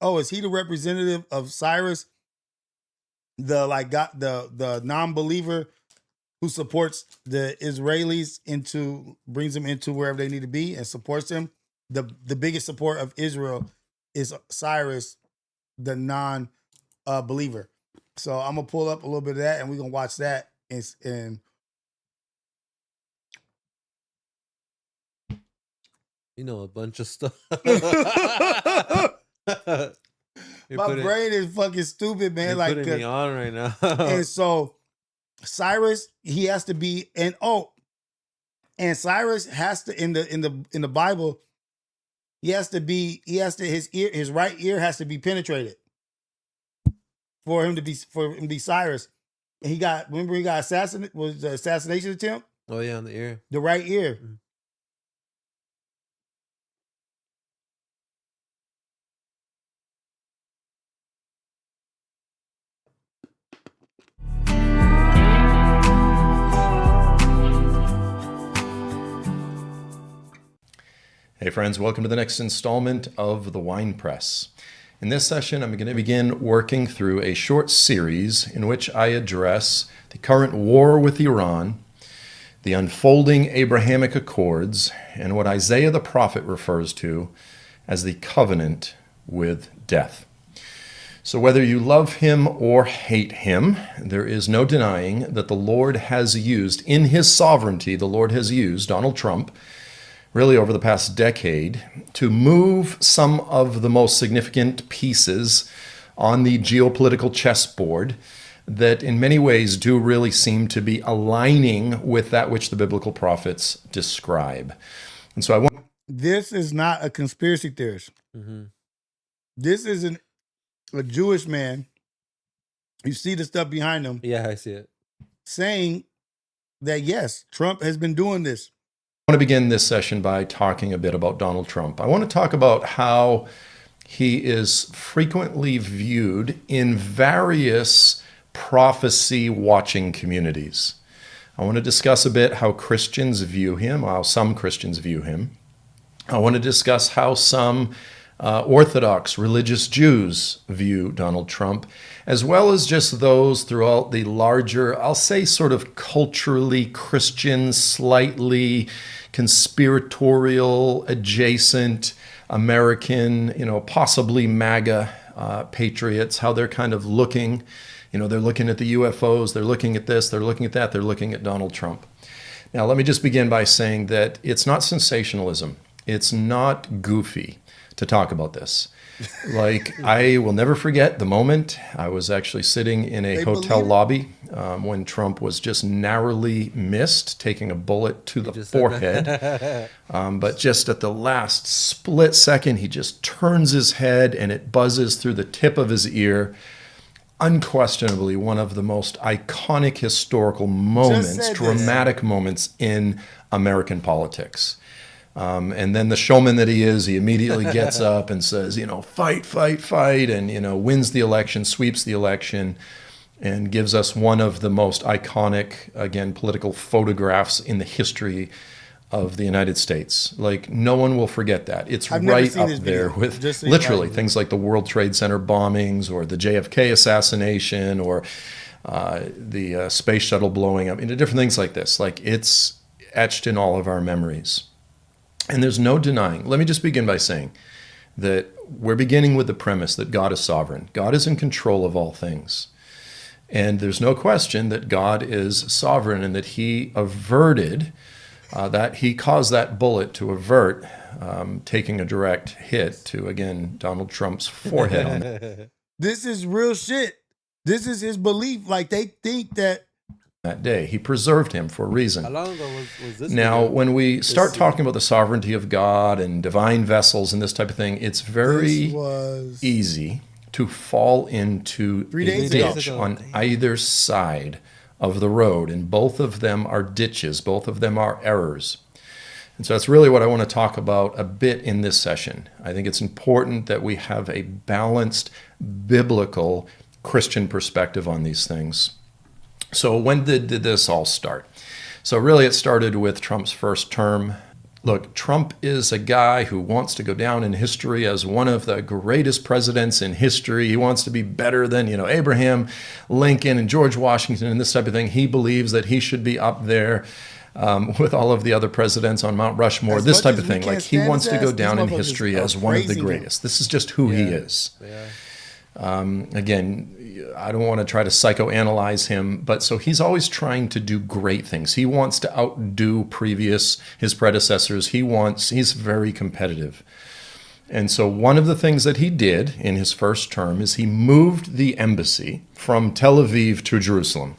oh, is he the representative of Cyrus, the like God, the non-believer who supports the Israelis brings them into wherever they need to be and supports them? The biggest support of Israel is Cyrus, the non-believer. So I'm gonna pull up a little bit of that, and we're gonna watch that. And you know, a bunch of stuff. My brain is fucking stupid, man. You're like putting me on right now. And so Cyrus, he has to be, and Cyrus has to in the Bible, his right ear has to be penetrated for him to be Cyrus. And he got assassinated, was the assassination attempt? Oh yeah, on the ear. The right ear. Mm-hmm. Hey friends, welcome to the next installment of The Wine Press. In this session, I'm going to begin working through a short series in which I address the current war with Iran, the unfolding Abrahamic Accords, and what Isaiah the prophet refers to as the covenant with death. So whether you love him or hate him, there is no denying that the Lord has used, in his sovereignty, the Lord has used Donald Trump really over the past decade, to move some of the most significant pieces on the geopolitical chessboard that in many ways do really seem to be aligning with that which the biblical prophets describe. And so I want... This is not a conspiracy theorist. Mm-hmm. This is a Jewish man. You see the stuff behind him. Yeah, I see it. Saying that, yes, Trump has been doing this. I want to begin this session by talking a bit about Donald Trump. I want to talk about how he is frequently viewed in various prophecy-watching communities. I want to discuss a bit how Christians view him, how some Christians view him. I want to discuss how some Orthodox religious Jews view Donald Trump, as well as just those throughout the larger, I'll say sort of culturally Christian, slightly conspiratorial, adjacent American, possibly MAGA patriots, how they're kind of looking. They're looking at the UFOs, they're looking at this, they're looking at that, they're looking at Donald Trump. Now, let me just begin by saying that it's not sensationalism. It's not goofy to talk about this. Like, I will never forget the moment I was actually sitting in a hotel lobby when Trump was just narrowly missed, taking a bullet to the forehead. But just at the last split second, he just turns his head and it buzzes through the tip of his ear. Unquestionably one of the most iconic historical moments, dramatic moments in American politics. And then the showman that he is, he immediately gets up and says, fight, fight, fight, and, wins the election, sweeps the election, and gives us one of the most iconic, again, political photographs in the history of the United States. Like, no one will forget that. It's right up there with literally things like the World Trade Center bombings or the JFK assassination or the space shuttle blowing up, different things like this. Like, it's etched in all of our memories. And there's no denying. Let me just begin by saying that we're beginning with the premise that God is sovereign. God is in control of all things. And there's no question that God is sovereign and that he averted, that he caused that bullet to avert taking a direct hit to, again, Donald Trump's forehead. This is real shit. This is his belief. Like, they think that day. He preserved him for a reason. How long ago was this? Now, when we start talking about the sovereignty of God and divine vessels and this type of thing, it's very easy to fall into a ditch on either side of the road. And both of them are ditches. Both of them are errors. And so that's really what I want to talk about a bit in this session. I think it's important that we have a balanced, biblical, Christian perspective on these things. So when did this all start? So really it started with Trump's first term. Look, Trump is a guy who wants to go down in history as one of the greatest presidents in history. He wants to be better than, Abraham Lincoln and George Washington and this type of thing. He believes that he should be up there with all of the other presidents on Mount Rushmore, this type of thing. Like, he wants to go down in history as one of the greatest. This is just who he is. Again, I don't want to try to psychoanalyze him, but so he's always trying to do great things. He wants to outdo his predecessors. He's very competitive. And so one of the things that he did in his first term is he moved the embassy from Tel Aviv to Jerusalem.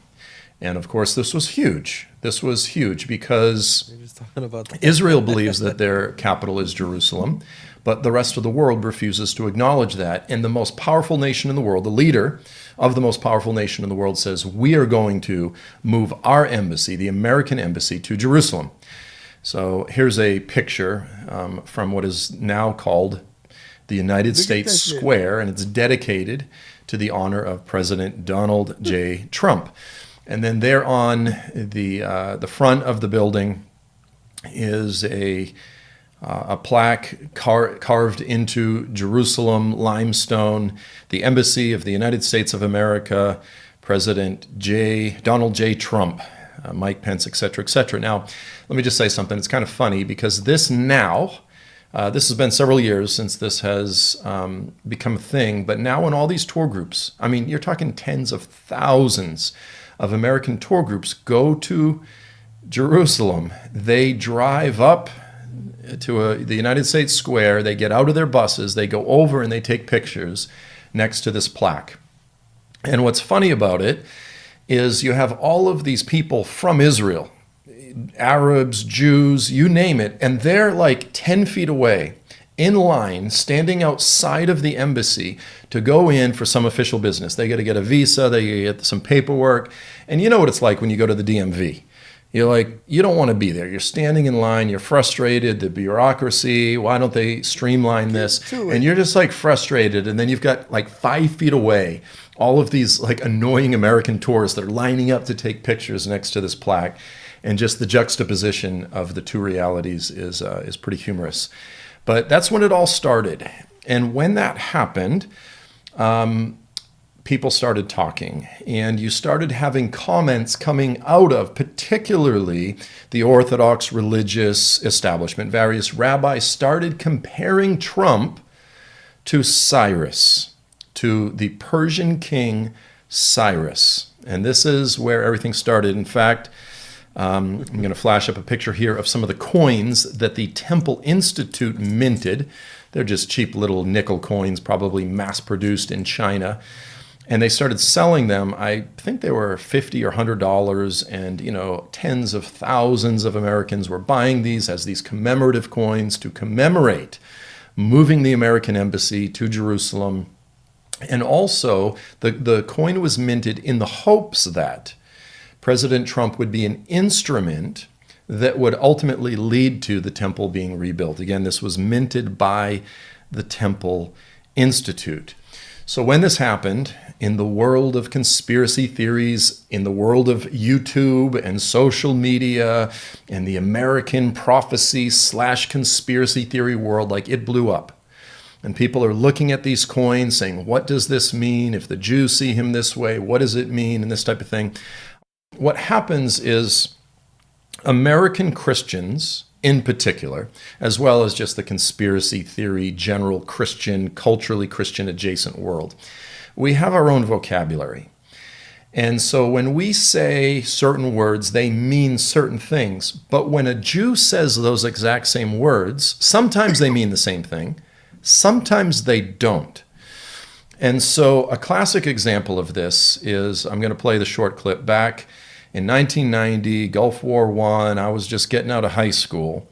And of course, this was huge. This was huge because Israel believes that their capital is Jerusalem, but the rest of the world refuses to acknowledge that. And the most powerful nation in the world, the leader of the most powerful nation in the world, says, we are going to move our embassy, the American embassy, to Jerusalem. So here's a picture from what is now called the United States Square, and it's dedicated to the honor of President Donald J. Trump. And then there on the front of the building is a plaque carved into Jerusalem limestone, the Embassy of the United States of America, President Donald J. Trump, Mike Pence, et cetera, et cetera. Now, let me just say something. It's kind of funny because this has been several years since this has become a thing, but now in all these tour groups, I mean, you're talking tens of thousands of American tour groups go to Jerusalem. They drive up to the United States Square, they get out of their buses, they go over and they take pictures next to this plaque. And what's funny about it is you have all of these people from Israel, Arabs, Jews, you name it, and they're like 10 feet away in line, standing outside of the embassy to go in for some official business. They got to get a visa, they get some paperwork, and you know what it's like when you go to the DMV. You're like, you don't want to be there. You're standing in line, you're frustrated, the bureaucracy, why don't they streamline this? And you're just like frustrated, and then you've got like 5 feet away all of these like annoying American tourists that are lining up to take pictures next to this plaque, and just the juxtaposition of the two realities is pretty humorous. But that's when it all started. And when that happened, people started talking, and you started having comments coming out of particularly the Orthodox religious establishment. Various rabbis started comparing Trump to Cyrus, to the Persian king Cyrus. And this is where everything started. In fact, I'm going to flash up a picture here of some of the coins that the Temple Institute minted They're just cheap little nickel coins, probably mass-produced in China. And they started selling them. I think they were $50 or $100, and tens of thousands of Americans were buying these as these commemorative coins to commemorate moving the American embassy to Jerusalem. And also, the coin was minted in the hopes that President Trump would be an instrument that would ultimately lead to the temple being rebuilt. Again, this was minted by the Temple Institute. So when this happened, in the world of conspiracy theories, in the world of YouTube and social media, and the American prophecy / conspiracy theory world, it blew up. And people are looking at these coins saying, what does this mean? If the Jews see him this way, what does it mean? And this type of thing. What happens is American Christians, in particular, as well as just the conspiracy theory, general Christian, culturally Christian adjacent world, we have our own vocabulary. And so when we say certain words, they mean certain things. But when a Jew says those exact same words, sometimes they mean the same thing, sometimes they don't. And so a classic example of this is, I'm going to play the short clip back. In 1990, Gulf War I, I was just getting out of high school,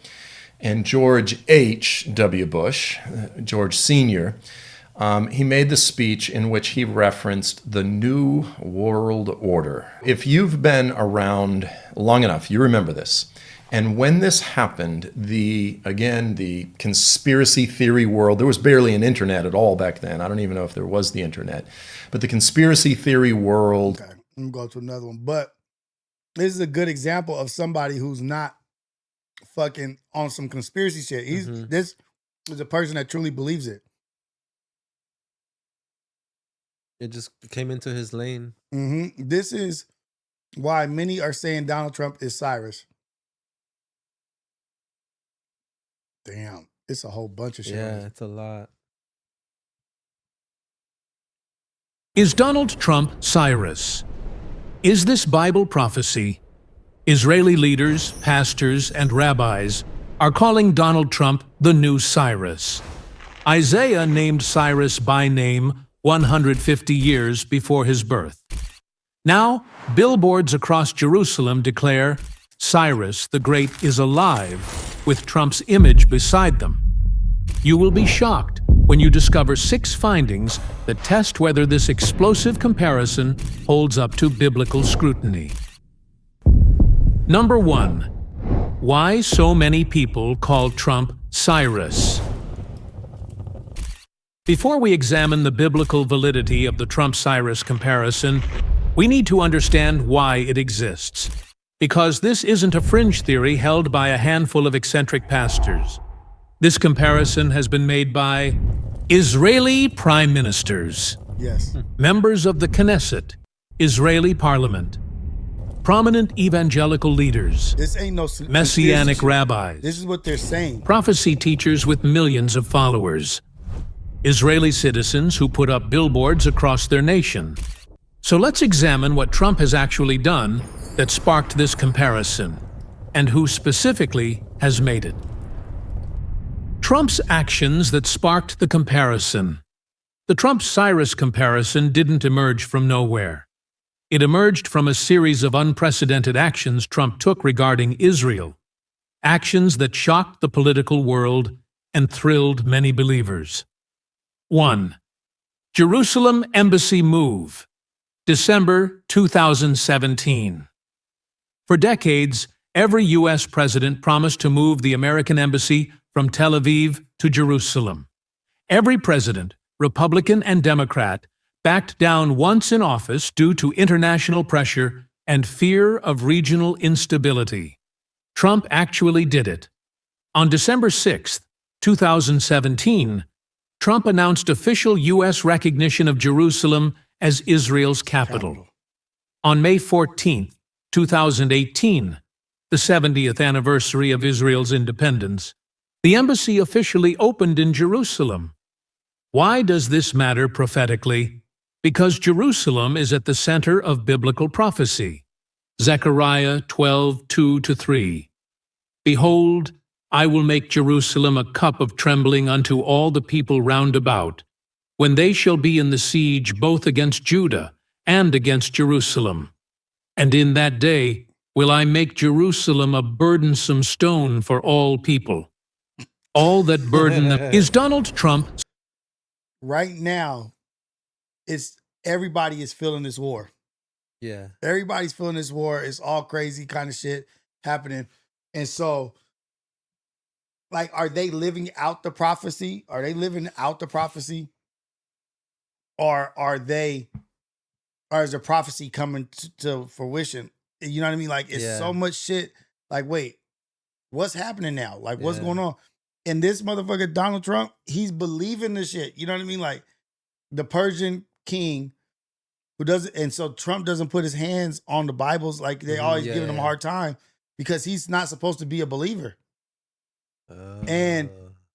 and George H.W. Bush, George Sr., he made the speech in which he referenced the New World Order. If you've been around long enough, you remember this. And when this happened, the conspiracy theory world, there was barely an internet at all back then. I don't even know if there was the internet. But the conspiracy theory world... Okay, let me go to another one. But this is a good example of somebody who's not fucking on some conspiracy shit. This is a person that truly believes it. It just came into his lane. This is why many are saying Donald Trump is Cyrus. Damn, it's a whole bunch of shit. Yeah, it's a lot. Is Donald Trump Cyrus? Is this Bible prophecy? Israeli leaders, pastors, and rabbis are calling Donald Trump the new Cyrus. Isaiah named Cyrus by name 150 years before his birth. Now, billboards across Jerusalem declare Cyrus the Great is alive, with Trump's image beside them. You will be shocked when you discover 6 findings that test whether this explosive comparison holds up to biblical scrutiny. Number 1. Why so many people call Trump Cyrus? Before we examine the biblical validity of the Trump-Cyrus comparison, we need to understand why it exists. Because this isn't a fringe theory held by a handful of eccentric pastors. This comparison has been made by Israeli prime ministers, members of the Knesset, Israeli parliament, prominent evangelical leaders, messianic rabbis, this is what they're saying, prophecy teachers with millions of followers, Israeli citizens who put up billboards across their nation. So let's examine what Trump has actually done that sparked this comparison, and who specifically has made it. Trump's actions that sparked the comparison. The Trump-Cyrus comparison didn't emerge from nowhere. It emerged from a series of unprecedented actions Trump took regarding Israel, actions that shocked the political world and thrilled many believers. 1. Jerusalem Embassy Move, December 2017. For decades, every U.S. president promised to move the American embassy from Tel Aviv to Jerusalem. Every president, Republican and Democrat, backed down once in office due to international pressure and fear of regional instability. Trump actually did it. On December 6, 2017, Trump announced official U.S. recognition of Jerusalem as Israel's capital. On May 14, 2018, the 70th anniversary of Israel's independence, the embassy officially opened in Jerusalem. Why does this matter prophetically? Because Jerusalem is at the center of biblical prophecy. Zechariah 12:2-3. Behold, I will make Jerusalem a cup of trembling unto all the people round about, when they shall be in the siege both against Judah and against Jerusalem. And in that day will I make Jerusalem a burdensome stone for all people. All that burden them. Is Donald Trump... Right now, everybody is feeling this war. Yeah. Everybody's feeling this war. It's all crazy kind of shit happening. And so, like, are they living out the prophecy? Are they living out the prophecy? Or is the prophecy coming to fruition? You know what I mean? Like, it's so much shit. Like, wait, what's happening now? Like, what's going on? And this motherfucker, Donald Trump, he's believing this shit. You know what I mean? Like, the Persian king who doesn't, and so Trump doesn't put his hands on the Bibles. Like, they always giving him a hard time because he's not supposed to be a believer. And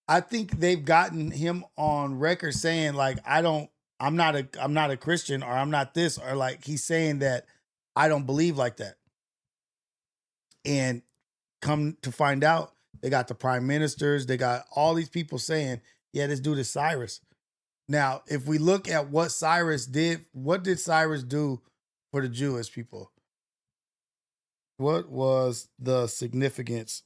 I think they've gotten him on record saying, like, I'm not a Christian, or I'm not this, or like he's saying that I don't believe like that. And come to find out, they got the prime ministers, they got all these people saying, yeah, this dude is Cyrus. Now, if we look at what Cyrus did, what did Cyrus do for the Jewish people? What was the significance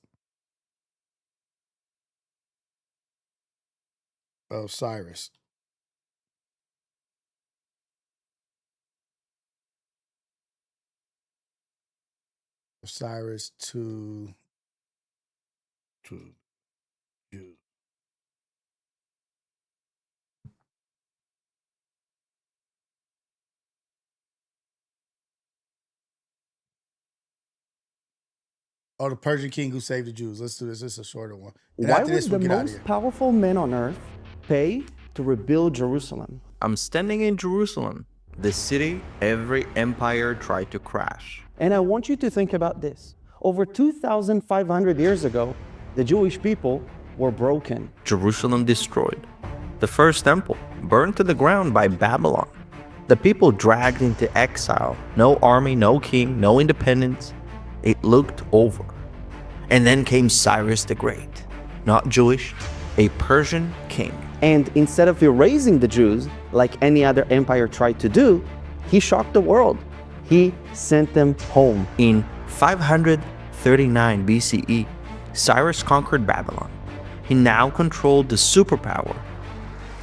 of Cyrus? Cyrus to Jews. Oh, the Persian king who saved the Jews. Let's do this. This is a shorter one. And Why after would this, the we'll get out of most here. powerful men on earth pay to rebuild Jerusalem? I'm standing in Jerusalem, the city every empire tried to crash. And I want you to think about this. Over 2,500 years ago, the Jewish people were broken. Jerusalem destroyed. The first temple burned to the ground by Babylon. The people dragged into exile. No army, no king, no independence. It looked over. And then came Cyrus the Great. Not Jewish, a Persian king. And instead of erasing the Jews, like any other empire tried to do, he shocked the world. He sent them home. In 539 BCE, Cyrus conquered Babylon. He now controlled the superpower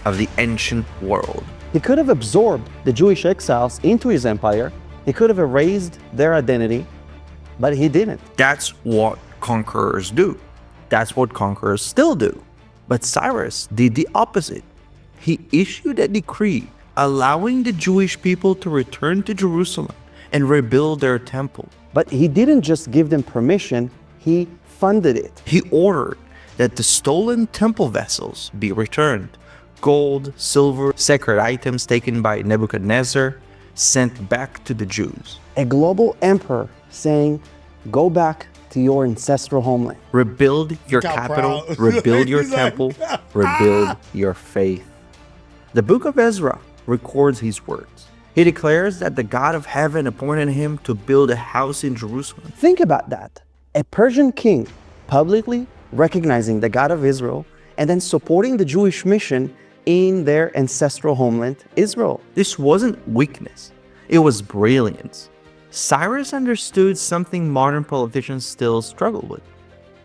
of the ancient world. He could have absorbed the Jewish exiles into his empire. He could have erased their identity, but he didn't. That's what conquerors do. That's what conquerors still do. But Cyrus did the opposite. He issued a decree allowing the Jewish people to return to Jerusalem and rebuild their temple. But he didn't just give them permission, he funded it. He ordered that the stolen temple vessels be returned. Gold, silver, sacred items taken by Nebuchadnezzar sent back to the Jews. A global emperor saying, go back to your ancestral homeland. Rebuild your capital, rebuild your temple, rebuild your faith. The book of Ezra records his words. He declares that the God of heaven appointed him to build a house in Jerusalem. Think about that. A Persian king publicly recognizing the God of Israel and then supporting the Jewish mission in their ancestral homeland, Israel. This wasn't weakness, it was brilliance. Cyrus understood something modern politicians still struggle with.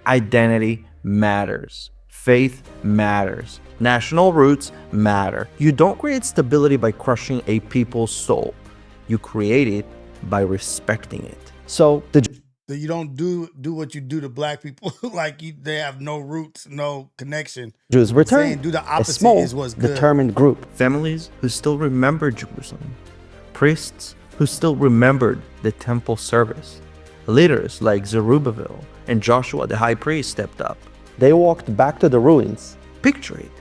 Identity matters. Faith matters. National roots matter. You don't create stability by crushing a people's soul. You create it by respecting it. So you don't do what you do to black people. Like they have no roots, no connection. Jews return. Saying do the opposite a small, is what's good. Determined group. Families who still remember Jerusalem. Priests who still remembered the temple service. Leaders like Zerubbabel and Joshua the high priest stepped up. They walked back to the ruins. Picture it.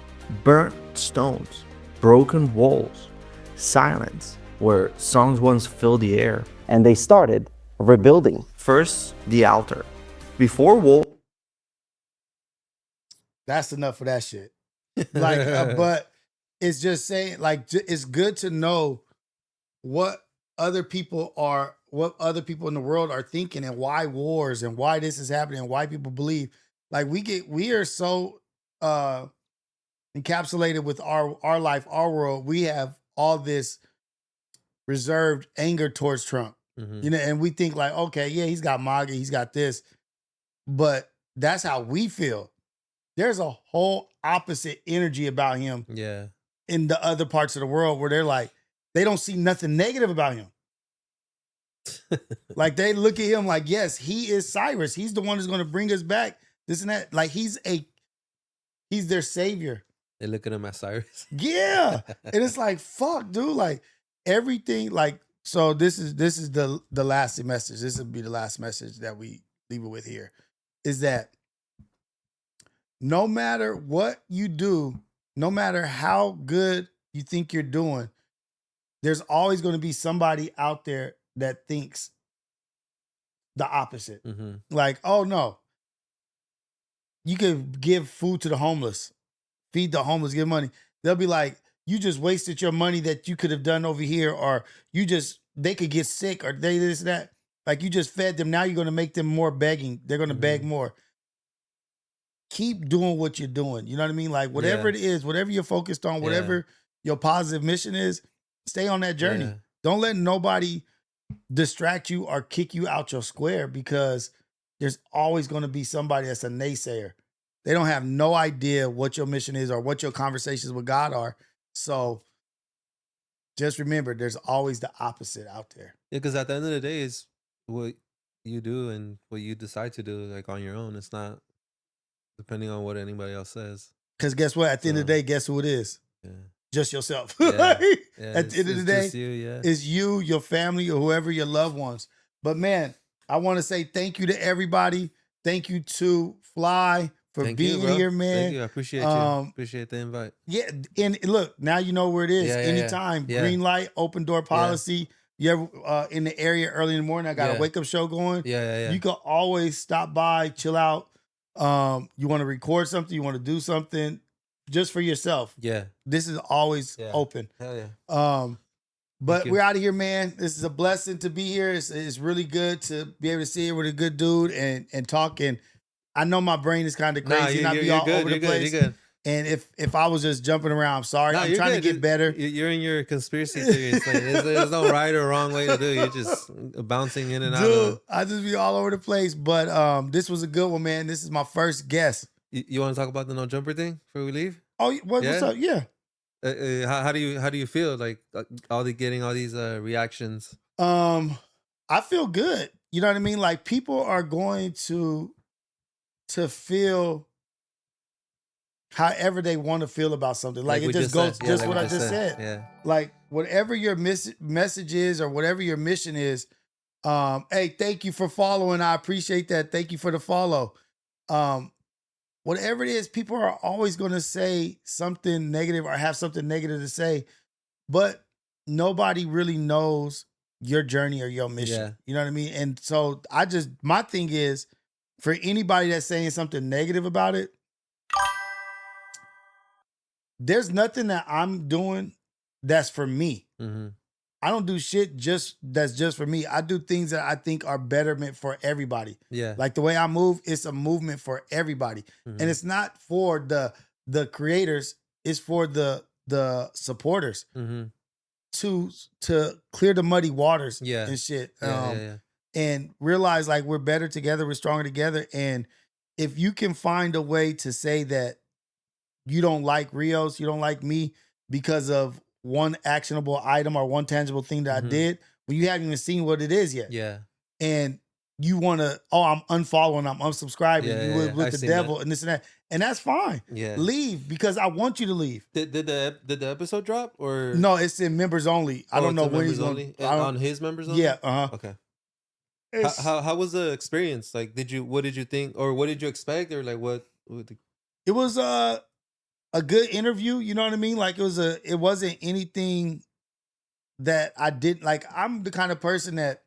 Burnt stones, broken walls, silence where songs once filled the air. And they started rebuilding. First, the altar. Before wall. That's enough of that shit. Like, but it's just saying, like, it's good to know what other people in the world are thinking and why wars and why this is happening and why people believe. Like we are so encapsulated with our life, our world. We have all this reserved anger towards Trump. You know, and we think like, okay, yeah, he's got MAGA, he's got this, but that's how we feel. There's a whole opposite energy about him. Yeah. In the other parts of the world where they're like, they don't see nothing negative about him. Like they look at him like, yes, he is Cyrus. He's the one who's going to bring us back. This and that. Like he's their savior. They look at him as Cyrus. Yeah. And it's like, fuck, dude. Like everything, like, so this is the last message. This will be the last message that we leave it with here. Is that no matter what you do, no matter how good you think you're doing, there's always going to be somebody out there that thinks the opposite. Like, oh no, you could give food to the homeless, feed the homeless, give money. They'll be like, you just wasted your money that you could have done over here, or they could get sick, or they this, that. Like you just fed them. Now you're going to make them more begging. They're going to beg more. Keep doing what you're doing. You know what I mean? Like whatever it is, whatever you're focused on, whatever your positive mission is, stay on that journey. Yeah. Don't let nobody distract you or kick you out your square, because there's always going to be somebody that's a naysayer. They don't have no idea what your mission is or what your conversations with God are. So just remember, there's always the opposite out there. Yeah, because at the end of the day, it's what you do and what you decide to do, like on your own. It's not depending on what anybody else says. Because guess what? At the end of the day, guess who it is? Yeah. Just yourself. Yeah. At Yeah, the end of the day, just you, it's you, your family, or whoever, your loved ones. But man, I want to say thank you to everybody. Thank you to Fly for Thank being you, bro. here, man. Thank you. I appreciate you. Appreciate the invite. Yeah, and look, now you know where it is. Yeah, yeah, Anytime, yeah. green light, open door policy. You ever in the area early in the morning, I got a wake up show going. Yeah. You can always stop by, chill out. You want to record something, you want to do something just for yourself. Yeah. This is always open. Hell yeah. But you. we're out of here, man. This is a blessing to be here. It's really good to be able to sit here with a good dude and talk. And I know my brain is kind of crazy, Nah, not be you're all good, over the you're good, place. you're good. And if I was just jumping around, I'm sorry. Nah, I'm you're trying to good. get better. You're in your conspiracy theories. Like, there's no right or wrong way to do it. You're just bouncing in and out Dude, of. I just be all over the place. But this was a good one, man. This is my first guest. You want to talk about the no jumper thing before we leave? Oh, what's up? Yeah. How do you feel like getting all these reactions? I feel good. You know what I mean? Like people are going to feel however they want to feel about something. Like it just goes just what I just said. Yeah. Like whatever your message is or whatever your mission is. Hey, thank you for following. I appreciate that. Thank you for the follow. Whatever it is, people are always going to say something negative or have something negative to say, but nobody really knows your journey or your mission. Yeah. You know what I mean? And so my thing is, for anybody that's saying something negative about it, there's nothing that I'm doing that's for me. Mm-hmm. I don't do shit that's just for me. I do things that I think are betterment for everybody. Yeah. Like the way I move, it's a movement for everybody. Mhm. And it's not for the creators, it's for the supporters Mm-hmm. to clear the muddy waters Yeah. and shit. Yeah. And realize like we're better together, we're stronger together. And if you can find a way to say that you don't like Rios, you don't like me because of one actionable item or one tangible thing that I did, when you haven't even seen what it is yet. Yeah. And you want to, I'm unfollowing, I'm unsubscribing, you with I've the seen devil that. and this and that. And that's fine. Yeah. Leave because I want you to leave. Did the episode drop or No, it's in members only. I don't know it's when members he's going only? to. On his members only? Yeah, Okay. It's- How was the experience? Like, what did you think, or what did you expect, or like what It was a good interview, you know what I mean? Like it wasn't anything that I didn't like. I'm the kind of person that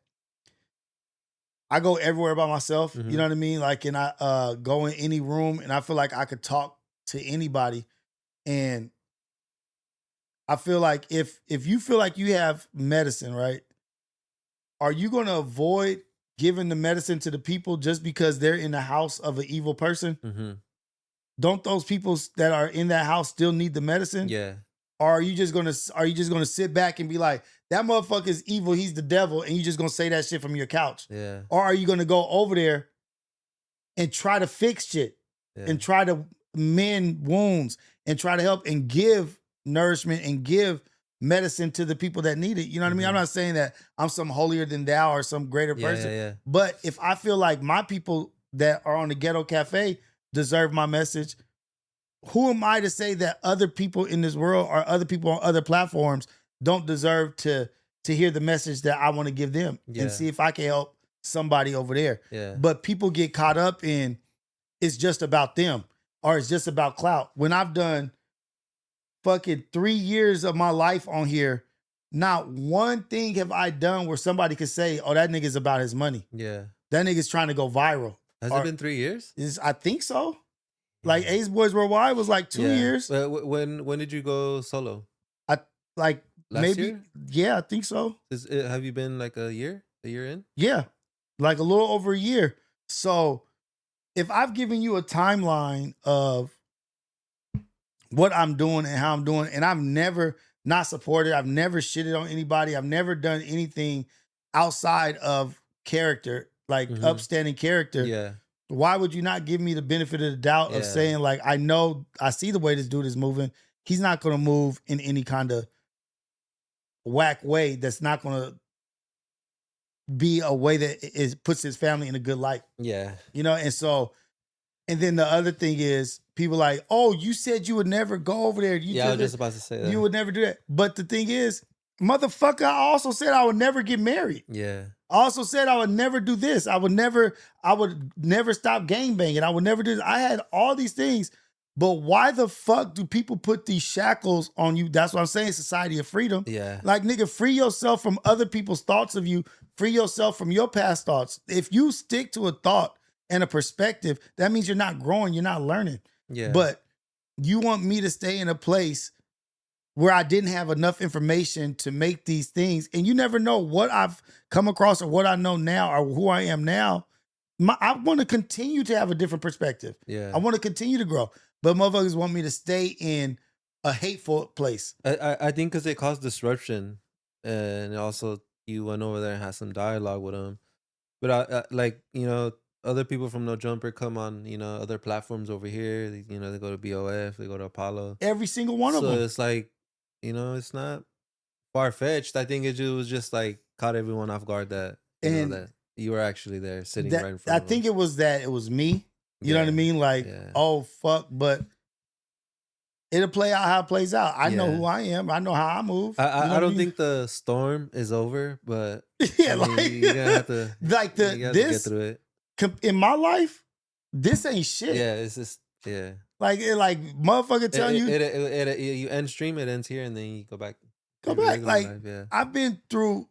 I go everywhere by myself, you know what I mean? Like, and I go in any room and I feel like I could talk to anybody. And I feel like if you feel like you have medicine, right? Are you going to avoid giving the medicine to the people just because they're in the house of an evil person? Mm-hmm. Don't those people that are in that house still need the medicine? Yeah. Or are you just gonna sit back and be like, that motherfucker is evil, he's the devil, and you just gonna say that shit from your couch? Yeah. Or are you gonna go over there and try to fix shit and try to mend wounds and try to help and give nourishment and give medicine to the people that need it? You know what I mean? I'm not saying that I'm some holier than thou or some greater person. Yeah. But if I feel like my people that are on the Ghetto Cafe deserve my message, who am I to say that other people in this world or other people on other platforms don't deserve to hear the message that I want to give them and see if I can help somebody over there? Yeah. But people get caught up in it's just about them or it's just about clout. When I've done fucking 3 years of my life on here, not one thing have I done where somebody could say, oh, that nigga's about his money. Yeah. That nigga's trying to go viral. Has it been 3 years? I think so. Like Ace Boys Worldwide was like 2 years. When did you go solo? Like Last maybe year? Yeah, I think so. Have you been like a year in? Yeah, like a little over a year. So if I've given you a timeline of what I'm doing and how I'm doing, and I've never not supported, I've never shitted on anybody, I've never done anything outside of character, like upstanding character. Yeah. Why would you not give me the benefit of the doubt of saying, like, I see the way this dude is moving. He's not going to move in any kind of whack way that's not going to be a way that puts his family in a good light. Yeah. You know, and then the other thing is people like, oh, you said you would never go over there. I was just about to say that. You would never do that. But the thing is, motherfucker, I also said I would never get married. Yeah. I also said I would never do this. I would never stop gangbanging. I would never do this. I had all these things. But why the fuck do people put these shackles on you? That's what I'm saying, society of freedom. Yeah. Like, nigga, free yourself from other people's thoughts of you. Free yourself from your past thoughts. If you stick to a thought and a perspective, that means you're not growing, you're not learning. Yeah. But you want me to stay in a place where I didn't have enough information to make these things, and you never know what I've come across or what I know now or who I am now. I want to continue to have a different perspective. Yeah. I want to continue to grow, but motherfuckers want me to stay in a hateful place. I think because it caused disruption, and also you went over there and had some dialogue with them. But I like, you know, other people from No Jumper come on, you know, other platforms over here. You know, they go to BOF, they go to Apollo. Every single one of them. So it's like, you know, it's not far-fetched. I think it was just like caught everyone off guard that, you know, that you were actually there sitting right in front of them. I think it was that it was me. You know what I mean? Like, oh, fuck. But it'll play out how it plays out. I know who I am. I know how I move. I don't think the storm is over, but yeah, I mean, you're going to have to, like you gotta get through it. In my life, this ain't shit. Yeah, it's just, yeah. Like motherfucker telling you. You end stream, it ends here, and then you go back. Go back. Like, life, I've been through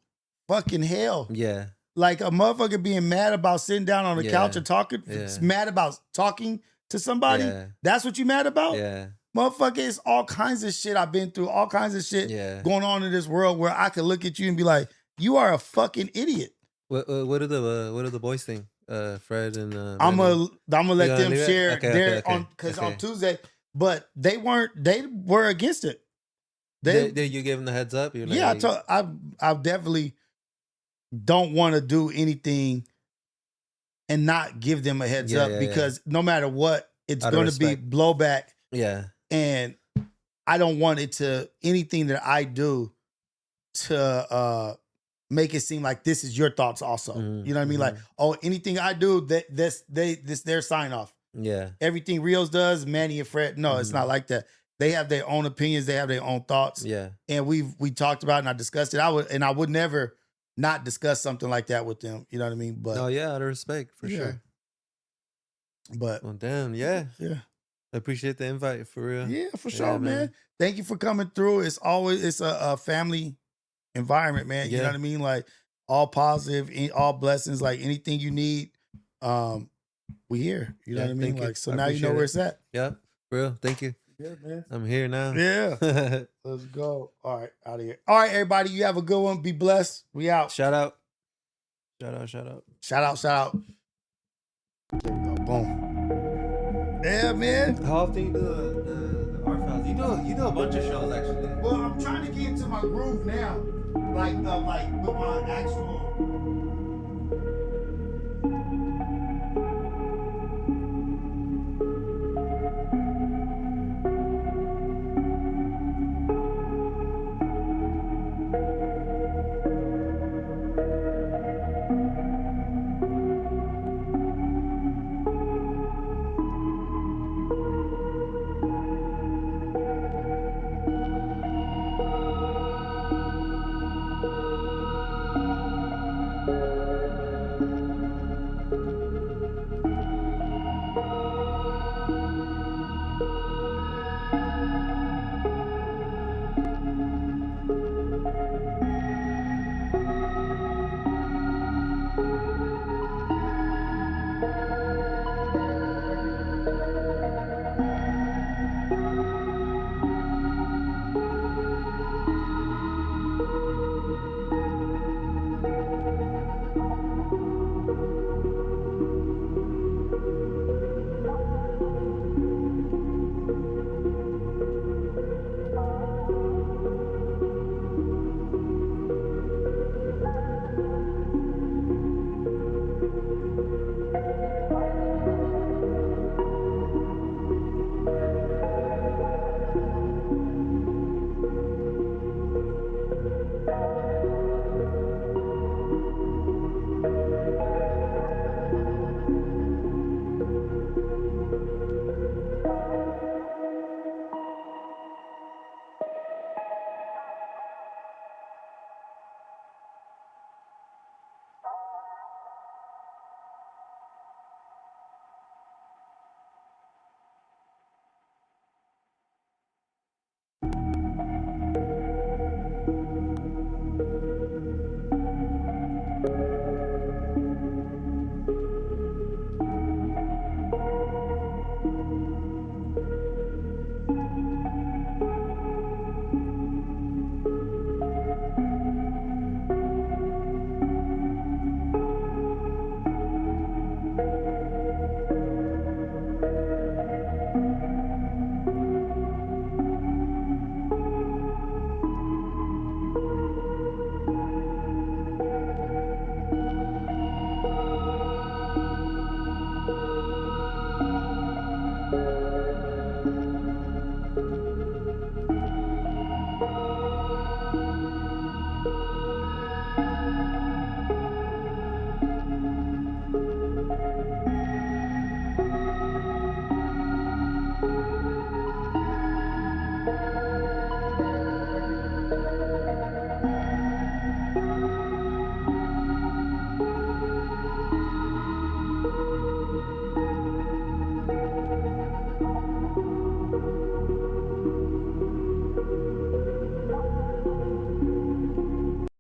fucking hell. Yeah. Like a motherfucker being mad about sitting down on the couch and talking. Mad about talking to somebody. Yeah. That's what you mad about? Yeah. Motherfucker, it's all kinds of shit I've been through. All kinds of shit going on in this world where I could look at you and be like, you are a fucking idiot. What do the boys think? Fred and I'm gonna let them share their on because on Tuesday, but they were against it. You gave them the heads up. You're like, I definitely don't want to do anything and not give them a heads up because no matter what, it's going to be blowback. Yeah, and I don't want it to anything that I do to make it seem like this is your thoughts also. You know what I mean? Like, oh, anything I do, this their sign off. Yeah. Everything Rios does, Manny and Fred. No, it's not like that. They have their own opinions. They have their own thoughts. Yeah. And we talked about it and I discussed it. I would never not discuss something like that with them. You know what I mean? But out of respect for sure. But well, damn, yeah. I appreciate the invite for real. Yeah, for sure, man. Thank you for coming through. It's a family environment, man. You know what I mean? Like all positive, all blessings, like anything you need, we here. You know what I mean? Like, so now you know where it's at. Yeah, for real. Thank you. Yeah, man. I'm here now. Yeah. Let's go. All right, out of here. All right, everybody. You have a good one. Be blessed. We out. Shout out. Shout out, shout out. Shout out, shout out. There we go. Boom. Yeah, man. How often you do the art files? You do a bunch of shows actually. Well, I'm trying to get into my groove now. Like with my actual